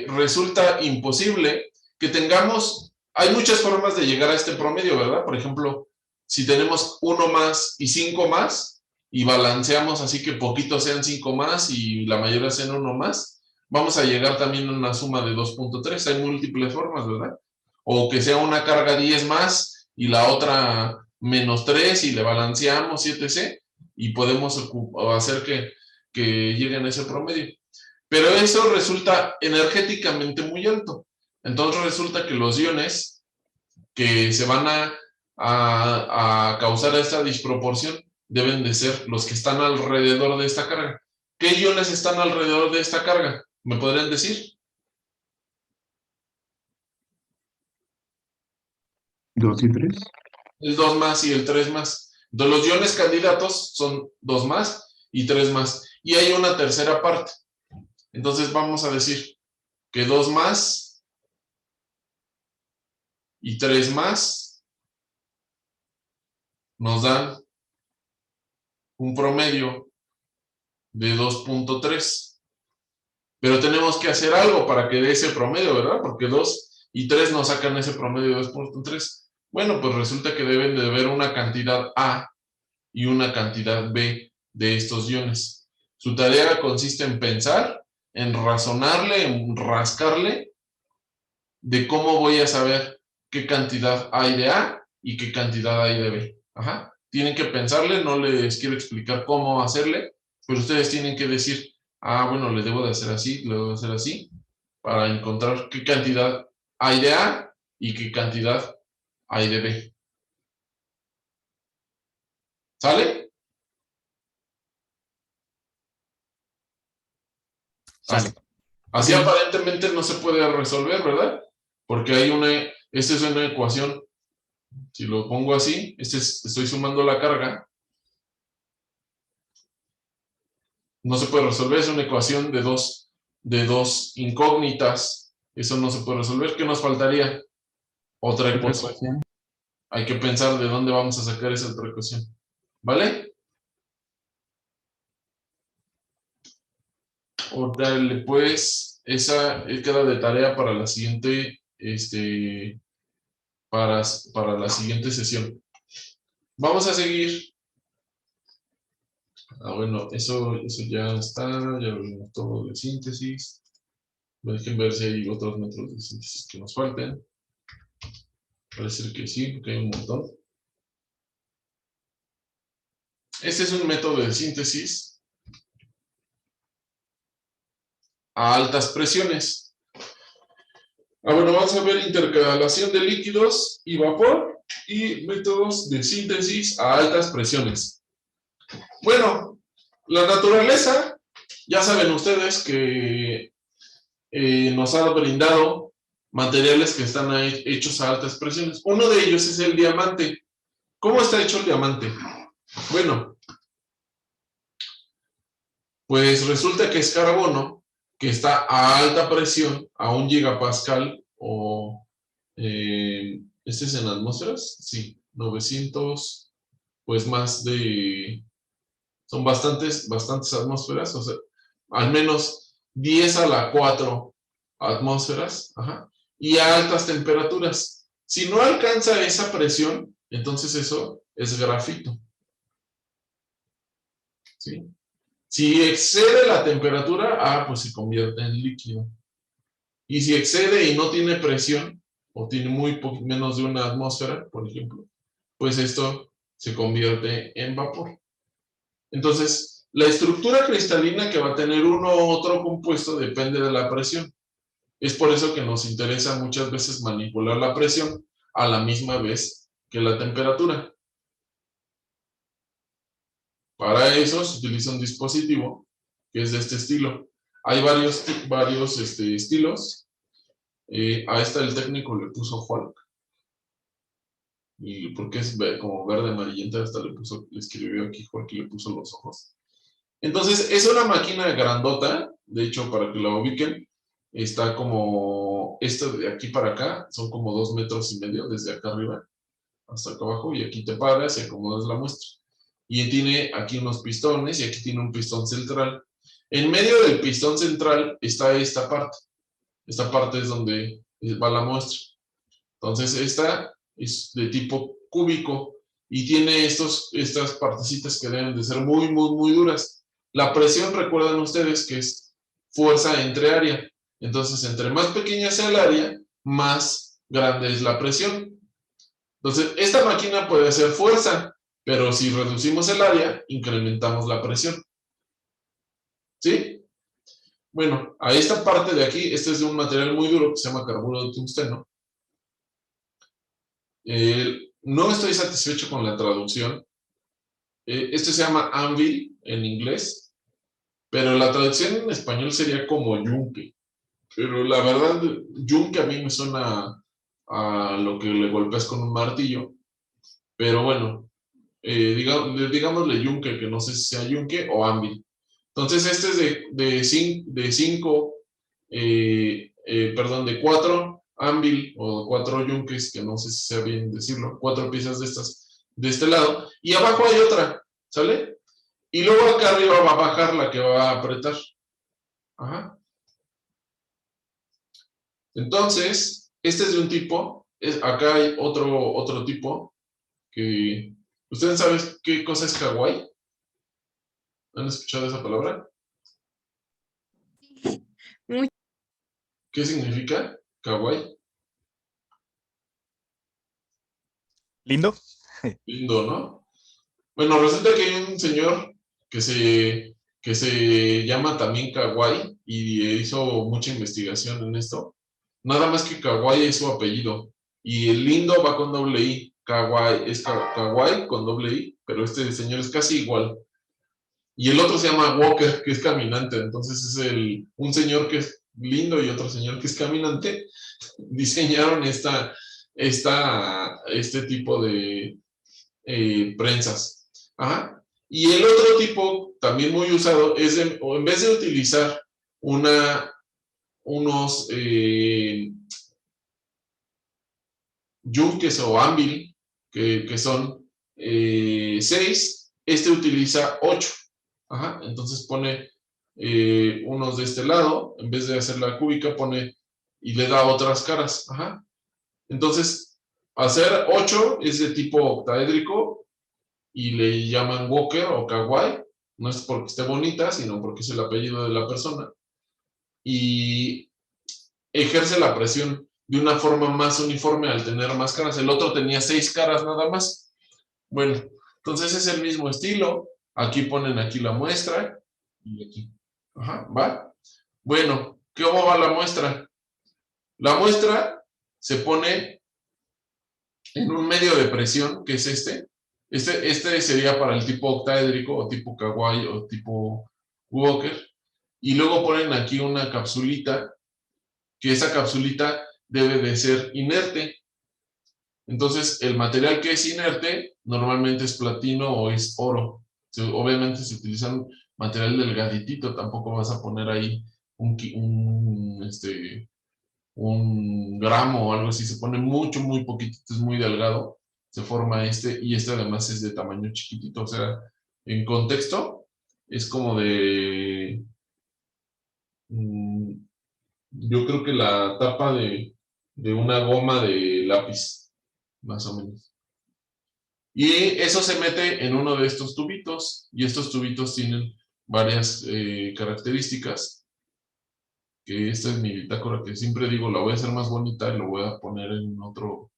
Resulta imposible que tengamos, hay muchas formas de llegar a este promedio, ¿verdad? Por ejemplo, si tenemos 1 más y 5 más, y balanceamos así que poquitos sean 5 más y la mayoría sean 1 más, vamos a llegar también a una suma de 2.3. Hay múltiples formas, ¿verdad? O que sea una carga 10 más y la otra menos 3 y le balanceamos, etc. Y podemos hacer que lleguen a ese promedio. Pero eso resulta energéticamente muy alto. Entonces resulta que los iones que se van a causar esta disproporción deben de ser los que están alrededor de esta carga. ¿Qué iones están alrededor de esta carga? ¿Me podrían decir? 2 y 3. El 2 más y el 3 más. Entonces los iones candidatos son 2 más y 3 más. Y hay una tercera parte. Entonces vamos a decir que 2 más y 3 más nos dan un promedio de 2.3. Pero tenemos que hacer algo para que dé ese promedio, ¿verdad? Porque 2 y 3 nos sacan ese promedio de 2.3. Bueno, pues resulta que deben de haber una cantidad A y una cantidad B de estos iones. Su tarea consiste en pensar, en razonarle, en rascarle de cómo voy a saber qué cantidad hay de A y qué cantidad hay de B. Ajá. Tienen que pensarle, no les quiero explicar cómo hacerle, pero ustedes tienen que decir, bueno, le debo de hacer así, le debo de hacer así, para encontrar qué cantidad hay de A y qué cantidad hay de B. ¿Sale? Sale. Así aparentemente no se puede resolver, ¿verdad? Porque esta es una ecuación, si lo pongo así, estoy sumando la carga, no se puede resolver, es una ecuación de dos incógnitas, eso no se puede resolver. ¿Qué nos faltaría? Otra ecuación. Hay que pensar de dónde vamos a sacar esa otra ecuación, ¿vale? Dale, pues, esa queda de tarea para la siguiente para la siguiente sesión. Vamos a seguir. Bueno, eso ya está, ya lo vimos todo de síntesis. Dejen ver si hay otros métodos de síntesis que nos falten. Parece que sí, porque hay un montón. Este es un método de síntesis a altas presiones. Bueno, vamos a ver intercalación de líquidos y vapor y métodos de síntesis a altas presiones. Bueno, la naturaleza, ya saben ustedes que nos ha brindado materiales que están hechos a altas presiones. Uno de ellos es el diamante. ¿Cómo está hecho el diamante? Bueno, pues resulta que es carbono que está a alta presión, a 1 gigapascal o... ¿este es en atmósferas? Sí, 900, pues más de... Son bastantes atmósferas, o sea, al menos 10 a la 4 atmósferas, y a altas temperaturas. Si no alcanza esa presión, entonces eso es grafito. ¿Sí? Si excede la temperatura, pues se convierte en líquido. Y si excede y no tiene presión, o tiene menos de 1 atmósfera, por ejemplo, pues esto se convierte en vapor. Entonces, la estructura cristalina que va a tener uno u otro compuesto depende de la presión. Es por eso que nos interesa muchas veces manipular la presión a la misma vez que la temperatura. Para eso se utiliza un dispositivo que es de este estilo. Hay varios estilos. A esta el técnico le puso Hulk. Y porque es como verde amarillenta, hasta le escribió aquí Hulk y le puso los ojos. Entonces, es una máquina grandota. De hecho, para que la ubiquen, está como esto de aquí para acá, son como 2,5 metros, desde acá arriba hasta acá abajo, y aquí te paras y acomodas la muestra. Y tiene aquí unos pistones, y aquí tiene un pistón central. En medio del pistón central está esta parte. Esta parte es donde va la muestra. Entonces, esta es de tipo cúbico, y tiene estas partecitas que deben de ser muy, muy, muy duras. La presión, recuerdan ustedes que es fuerza entre área. Entonces, entre más pequeña sea el área, más grande es la presión. Entonces, esta máquina puede hacer fuerza, pero si reducimos el área, incrementamos la presión. ¿Sí? Bueno, a esta parte de aquí, este es de un material muy duro que se llama carburo de tungsteno. No estoy satisfecho con la traducción. Este se llama anvil en inglés, pero la traducción en español sería como yunque. Pero la verdad, yunque a mí me suena a lo que le golpeas con un martillo. Pero bueno, digámosle yunque, que no sé si sea yunque o anvil. Entonces este es de 4 anvil o 4 yunques, que no sé si sea bien decirlo, 4 piezas de estas de este lado, y abajo hay otra, ¿sale? Y luego acá arriba va a bajar la que va a apretar. Entonces, este es de un tipo, acá hay otro tipo, que... ¿Ustedes saben qué cosa es kawaii? ¿Han escuchado esa palabra? Muy. ¿Qué significa kawaii? Lindo. Lindo, ¿no? Bueno, resulta que hay un señor que se llama también Kawai y hizo mucha investigación en esto. Nada más que Kawai es su apellido. Y el lindo va con doble I. Kawai es Kawai con doble I, pero este señor es casi igual. Y el otro se llama Walker, que es caminante. Entonces es un señor que es lindo y otro señor que es caminante. Diseñaron este tipo de prensas. Y el otro tipo, también muy usado, es en vez de utilizar unos yunques o anvil, que son 6, este utiliza 8. Entonces pone unos de este lado, en vez de hacer la cúbica, pone y le da otras caras. Entonces, hacer 8 es de tipo octaédrico y le llaman Walker o Kawaii. No es porque esté bonita, sino porque es el apellido de la persona. Y ejerce la presión de una forma más uniforme al tener más caras. El otro tenía 6 caras nada más. Bueno, entonces es el mismo estilo. Aquí ponen aquí la muestra y aquí. Ajá, ¿va? Bueno, ¿cómo va la muestra? La muestra se pone en un medio de presión, que es este. Este sería para el tipo octaédrico o tipo Kawaii o tipo Walker. Y luego ponen aquí una capsulita, que esa capsulita debe de ser inerte. Entonces, el material que es inerte normalmente es platino o es oro. Obviamente se utilizan material delgaditito, tampoco vas a poner ahí un gramo o algo así, se pone mucho, muy poquitito, es muy delgado, se forma y este además es de tamaño chiquitito, o sea, en contexto es como de, yo creo que la tapa de una goma de lápiz, más o menos. Y eso se mete en uno de estos tubitos, y estos tubitos tienen varias características, que esta es mi bitácora, que siempre digo, la voy a hacer más bonita y lo voy a poner en otro,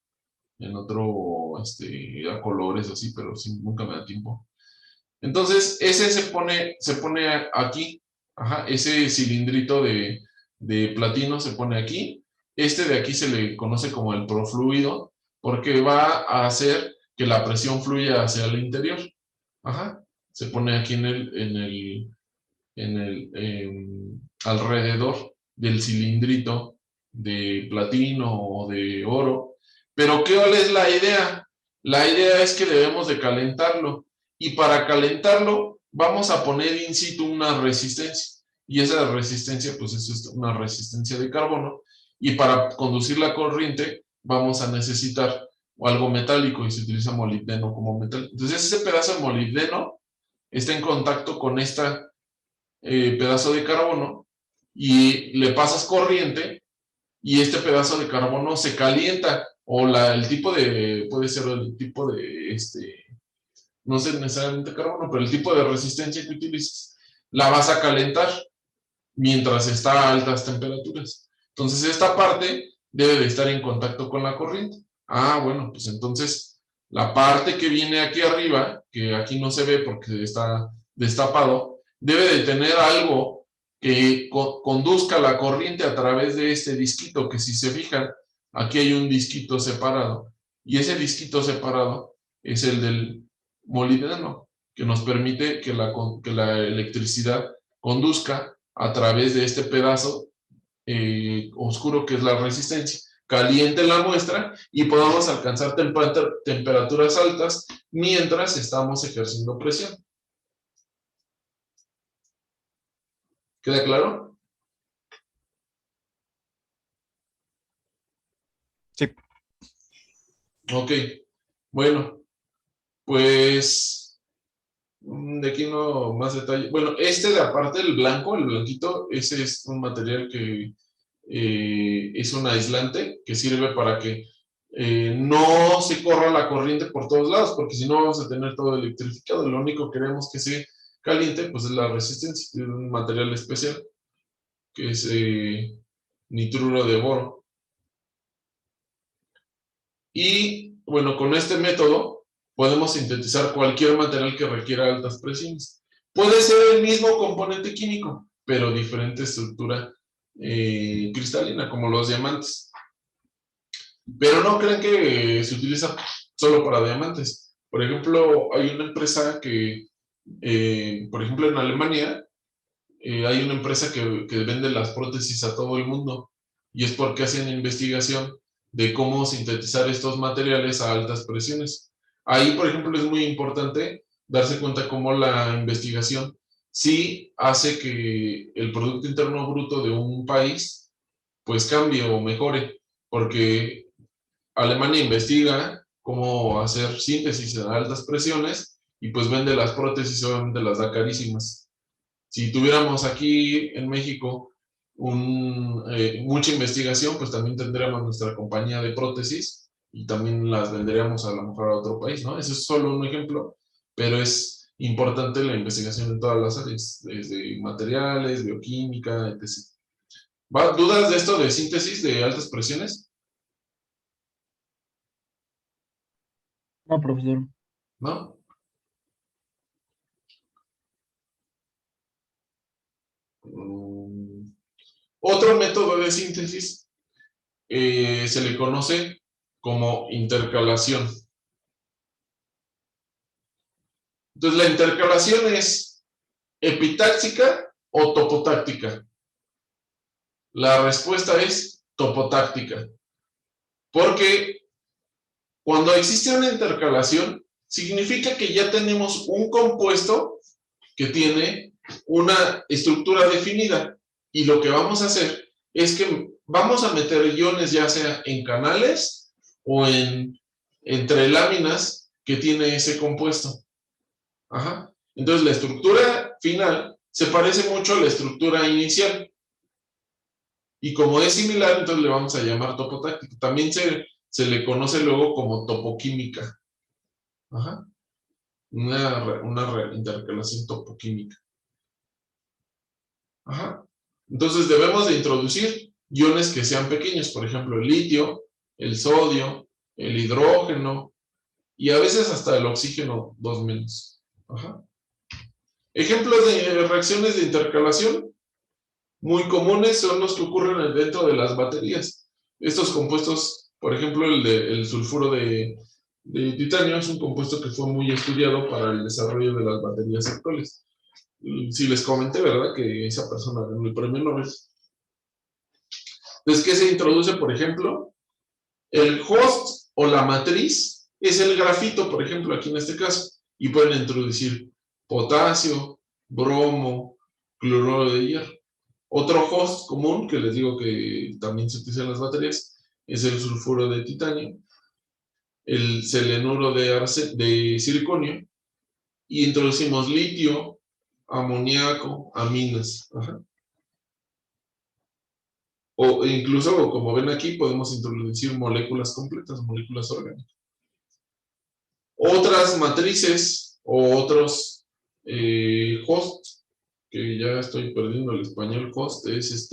a colores así, pero nunca me da tiempo. Entonces, ese se pone aquí, ajá, ese cilindrito de platino se pone aquí. Este de aquí se le conoce como el profluido, porque va a hacer que la presión fluya hacia el interior. Ajá, se pone aquí alrededor del cilindrito de platino o de oro. Pero ¿cuál es la idea? La idea es que debemos de calentarlo. Y para calentarlo vamos a poner in situ una resistencia. Y esa resistencia pues es una resistencia de carbono. Y para conducir la corriente vamos a necesitar algo metálico y se utiliza molibdeno como metal. Entonces ese pedazo de molibdeno está en contacto con este pedazo de carbono y le pasas corriente y este pedazo de carbono se calienta o el tipo de, puede ser el tipo de, no sé necesariamente carbono, pero el tipo de resistencia que utilices, la vas a calentar mientras está a altas temperaturas. Entonces esta parte debe de estar en contacto con la corriente. Ah, bueno, pues entonces la parte que viene aquí arriba, que aquí no se ve porque está destapado, debe de tener algo que conduzca la corriente a través de este disquito, que si se fijan, aquí hay un disquito separado, y ese disquito separado es el del molibdeno, que nos permite que la electricidad conduzca a través de este pedazo oscuro que es la resistencia, caliente la muestra y podamos alcanzar temperaturas altas mientras estamos ejerciendo presión. ¿Queda claro? Sí. Ok, bueno, pues de aquí no más detalle. Bueno, de aparte del blanco, el blanquito, ese es un material que es un aislante que sirve para que no se corra la corriente por todos lados, porque si no vamos a tener todo electrificado. Lo único que queremos que se caliente pues es la resistencia, es un material especial que es nitruro de boro. Y bueno, con este método podemos sintetizar cualquier material que requiera altas presiones. Puede ser el mismo componente químico, pero diferente estructura cristalina, como los diamantes. Pero no creen que se utiliza solo para diamantes. Por ejemplo, hay una empresa que, por ejemplo, en Alemania, hay una empresa que vende las prótesis a todo el mundo, y es porque hacen investigación de cómo sintetizar estos materiales a altas presiones. Ahí, por ejemplo, es muy importante darse cuenta cómo la investigación sí hace que el Producto Interno Bruto de un país pues cambie o mejore, porque Alemania investiga cómo hacer síntesis a altas presiones y pues vende las prótesis, obviamente las da carísimas. Si tuviéramos aquí en México mucha investigación, pues también tendríamos nuestra compañía de prótesis y también las venderíamos a lo mejor a otro país, ¿no? Ese es solo un ejemplo, pero es importante la investigación en todas las áreas, desde materiales, bioquímica, etc. ¿Dudas de esto de síntesis de altas presiones? No, profesor. ¿No? Otro método de síntesis se le conoce como intercalación. Entonces, la intercalación es epitáxica o topotáctica. La respuesta es topotáctica. Porque cuando existe una intercalación, significa que ya tenemos un compuesto que tiene una estructura definida. Y lo que vamos a hacer es que vamos a meter iones ya sea en canales o entre láminas que tiene ese compuesto. Ajá. Entonces la estructura final se parece mucho a la estructura inicial. Y como es similar, entonces le vamos a llamar topotáctico. También se le conoce luego como topoquímica. Ajá. Una intercalación topoquímica. Ajá. Entonces debemos de introducir iones que sean pequeños, por ejemplo, el litio, el sodio, el hidrógeno y a veces hasta el oxígeno 2-. Ajá. Ejemplos de reacciones de intercalación muy comunes son los que ocurren dentro de las baterías. Estos compuestos, por ejemplo, el sulfuro de titanio es un compuesto que fue muy estudiado para el desarrollo de las baterías actuales. Si les comenté, ¿verdad? Que esa persona ganó el premio Nobel. Entonces, ¿qué se introduce, por ejemplo? El host o la matriz es el grafito, por ejemplo, aquí en este caso. Y pueden introducir potasio, bromo, cloruro de hierro. Otro host común, que les digo que también se utiliza en las baterías, es el sulfuro de titanio, el selenuro de circonio, y introducimos litio, amoníaco, aminas. Ajá. O incluso, como ven aquí, podemos introducir moléculas completas, moléculas orgánicas. Otras matrices o otros host, que ya estoy perdiendo el español, host es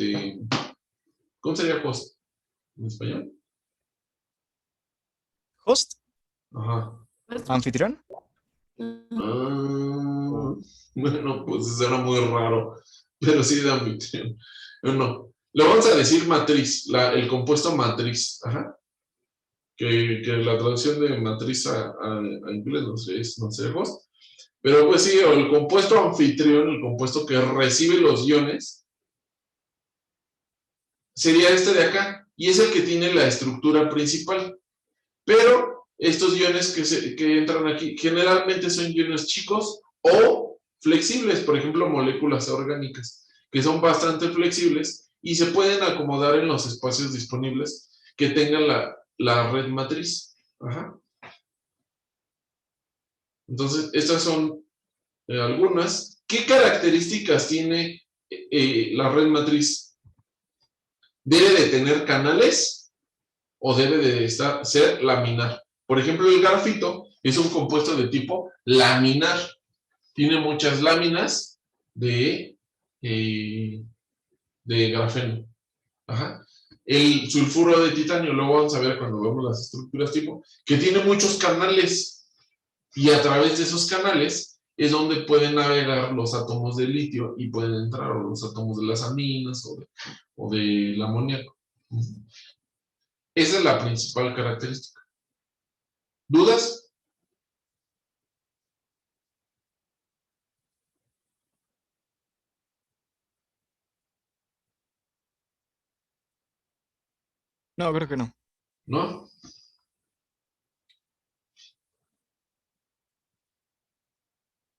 ¿cómo sería host en español? ¿Host? Ajá. ¿Anfitrión? Bueno, pues suena muy raro, pero sí de anfitrión. No, le vamos a decir matriz, el compuesto matriz, ajá. Que la traducción de matriz a inglés no sé, host. Pero pues sí, el compuesto anfitrión, el compuesto que recibe los iones, sería este de acá, y es el que tiene la estructura principal. Pero estos iones que entran aquí generalmente son iones chicos o flexibles, por ejemplo, moléculas orgánicas, que son bastante flexibles y se pueden acomodar en los espacios disponibles que tengan la red matriz. Ajá. Entonces, estas son algunas. ¿Qué características tiene la red matriz? ¿Debe de tener canales o debe de ser laminar? Por ejemplo, el grafito es un compuesto de tipo laminar. Tiene muchas láminas de grafeno. Ajá. El sulfuro de titanio, luego vamos a ver cuando vemos las estructuras tipo, que tiene muchos canales, y a través de esos canales es donde pueden navegar los átomos de litio y pueden entrar los átomos de las aminas o del amoníaco. Esa es la principal característica. ¿Dudas? No, creo que no. ¿No?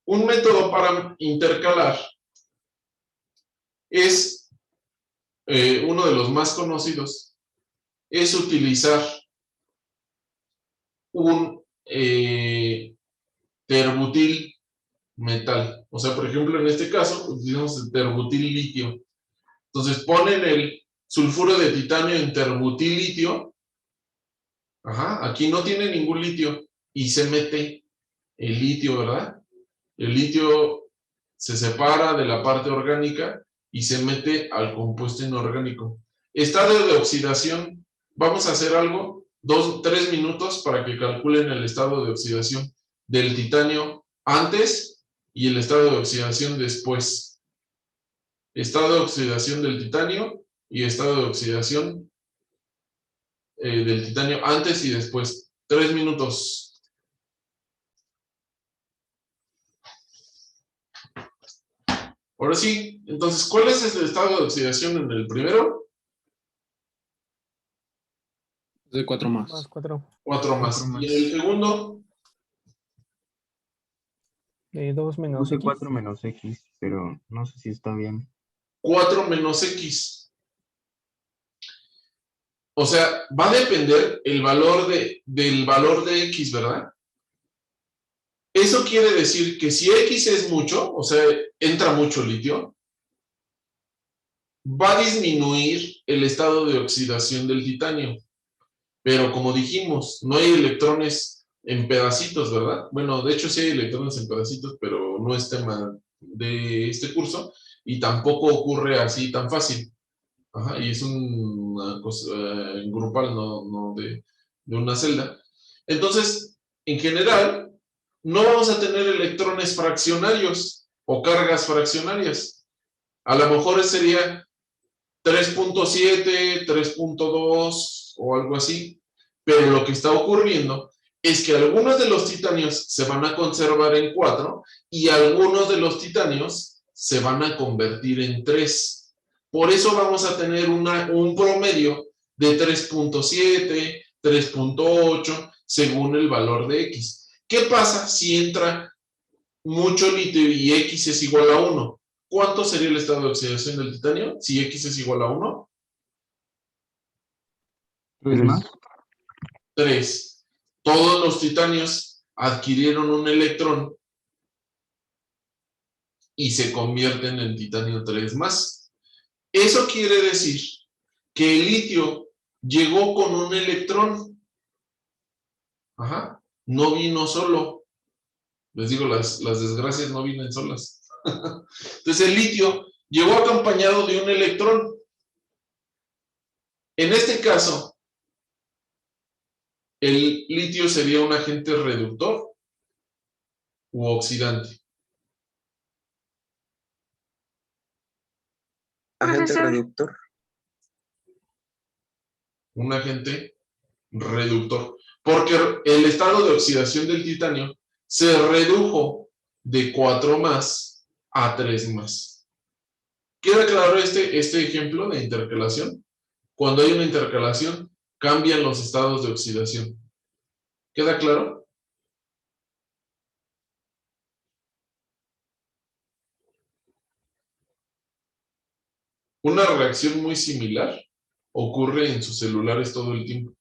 Un método para intercalar es uno de los más conocidos, es utilizar un terbutil metal. O sea, por ejemplo, en este caso, utilizamos el terbutil litio. Entonces ponen el sulfuro de titanio en terbutil litio. Ajá, aquí no tiene ningún litio y se mete el litio, ¿verdad? El litio se separa de la parte orgánica y se mete al compuesto inorgánico. Estado de oxidación, vamos a hacer algo, 3 minutos para que calculen el estado de oxidación del titanio antes y el estado de oxidación después. Estado de oxidación del titanio y estado de oxidación del titanio antes y después. 3 minutos. Ahora sí, entonces, ¿cuál es el estado de oxidación en el primero? De 4 más. Más 4. 4 más. ¿Y en el segundo? 2 menos Puse X. 4 menos X, pero no sé si está bien. 4 menos X. O sea, va a depender el valor del valor de X, ¿verdad? Eso quiere decir que si X es mucho, o sea, entra mucho litio, va a disminuir el estado de oxidación del titanio. Pero como dijimos, no hay electrones en pedacitos, ¿verdad? Bueno, de hecho sí hay electrones en pedacitos, pero no es tema de este curso y tampoco ocurre así tan fácil. Ajá, y es una cosa grupal, no de una celda. Entonces, en general, no vamos a tener electrones fraccionarios o cargas fraccionarias. A lo mejor sería 3.7, 3.2 o algo así. Pero lo que está ocurriendo es que algunos de los titanios se van a conservar en 4 y algunos de los titanios se van a convertir en 3. Por eso vamos a tener un promedio de 3.7, 3.8, según el valor de X. ¿Qué pasa si entra mucho litio y X es igual a 1? ¿Cuánto sería el estado de oxidación del titanio si X es igual a 1? 3 más. 3. Todos los titanios adquirieron un electrón y se convierten en titanio 3 más. Eso quiere decir que el litio llegó con un electrón. Ajá. No vino solo. Les digo, las desgracias no vienen solas. Entonces el litio llegó acompañado de un electrón. En este caso, el litio sería un agente reductor u oxidante. Agente reductor. Un agente reductor. Porque el estado de oxidación del titanio se redujo de 4 más a 3 más. ¿Queda claro este ejemplo de intercalación? Cuando hay una intercalación, cambian los estados de oxidación. ¿Queda claro? Una reacción muy similar ocurre en sus celulares todo el tiempo.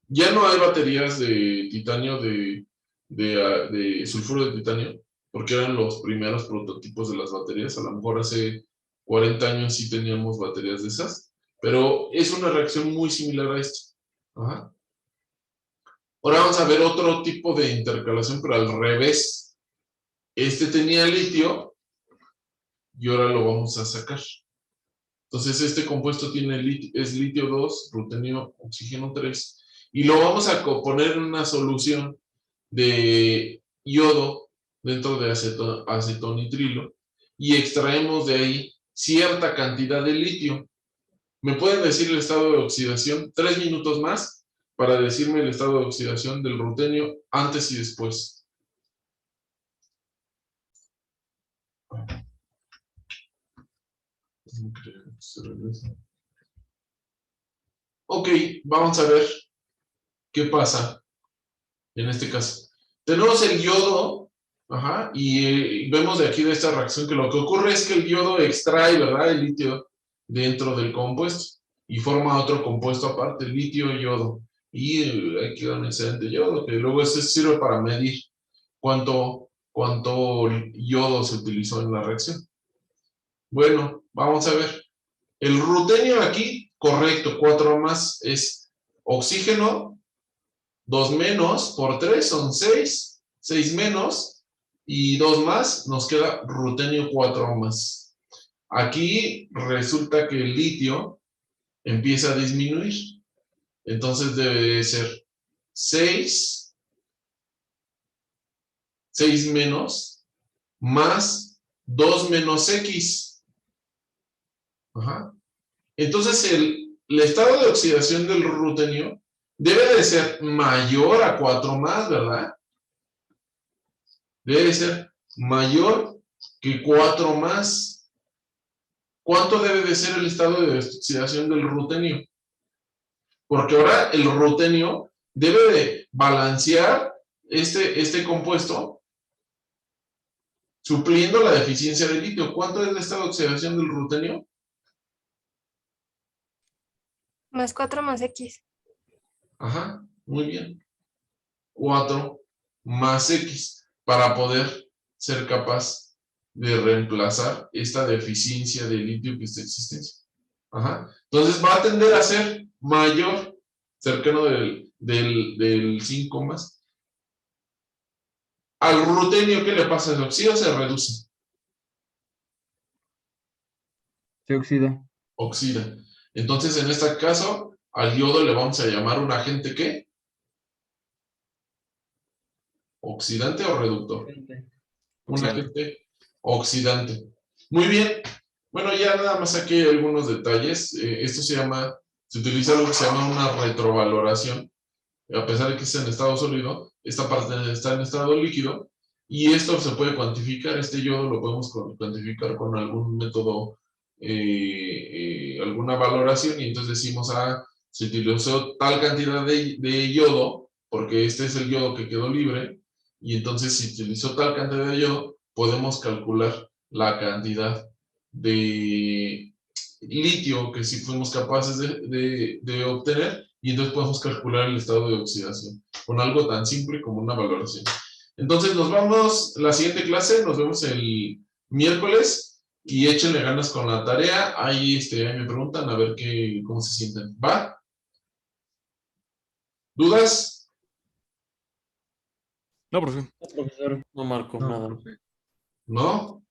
Ya no hay baterías de titanio, de sulfuro de titanio, porque eran los primeros prototipos de las baterías. A lo mejor hace 40 años sí teníamos baterías de esas, pero es una reacción muy similar a esto. Ajá. Ahora vamos a ver otro tipo de intercalación, pero al revés. Este tenía litio y ahora lo vamos a sacar. Entonces este compuesto es litio 2, rutenio, oxígeno 3, y lo vamos a poner en una solución de yodo dentro de acetonitrilo y extraemos de ahí cierta cantidad de litio. ¿Me pueden decir el estado de oxidación? 3 minutos más para decirme el estado de oxidación del rutenio antes y después. Ok, vamos a ver qué pasa en este caso. Tenemos el yodo, ajá, y vemos de aquí de esta reacción que lo que ocurre es que el yodo extrae, ¿verdad?, el litio dentro del compuesto y forma otro compuesto aparte, litio y yodo. Y aquí queda un excelente yodo, que luego ese sirve para medir cuánto yodo se utilizó en la reacción. Bueno, vamos a ver. El rutenio aquí, correcto, 4 más es oxígeno 2 menos por 3 son 6. 6 menos y 2 más, nos queda rutenio 4 más. Aquí resulta que el litio empieza a disminuir. Entonces debe ser 6 menos más 2 menos X. Ajá. Entonces el estado de oxidación del rutenio debe de ser mayor a 4 más, ¿verdad? Debe de ser mayor que 4 más. ¿Cuánto debe de ser el estado de oxidación del rutenio? Porque ahora el rutenio debe de balancear este compuesto supliendo la deficiencia de litio. ¿Cuánto es el estado de oxidación del rutenio? Más 4 más X. Ajá, muy bien. 4 más X para poder ser capaz de reemplazar esta deficiencia de litio que está en existencia. Ajá. Entonces va a tender a ser mayor, cercano del 5 más. Al rutenio, ¿qué le pasa? ¿Se oxida o se reduce? Se oxida. Oxida. Entonces, en este caso, al yodo le vamos a llamar un agente ¿qué? ¿Oxidante o reductor? Un Oxidante. agente oxidante. Muy bien. Bueno, ya nada más aquí hay algunos detalles. Esto se utiliza algo que se llama una retrovaloración. A pesar de que está en estado sólido, esta parte está en estado líquido. Y esto se puede cuantificar. Este yodo lo podemos cuantificar con algún método, alguna valoración. Y entonces decimos, se utilizó tal cantidad de yodo, porque este es el yodo que quedó libre. Y entonces, si utilizó tal cantidad de yodo, podemos calcular la cantidad de litio que sí fuimos capaces de obtener, y entonces podemos calcular el estado de oxidación con algo tan simple como una valoración. Entonces nos vamos, la siguiente clase, nos vemos el miércoles, y échenle ganas con la tarea. Ahí me preguntan a ver cómo se sienten. ¿Va? ¿Dudas? No, profe. No, Marco, nada. ¿No?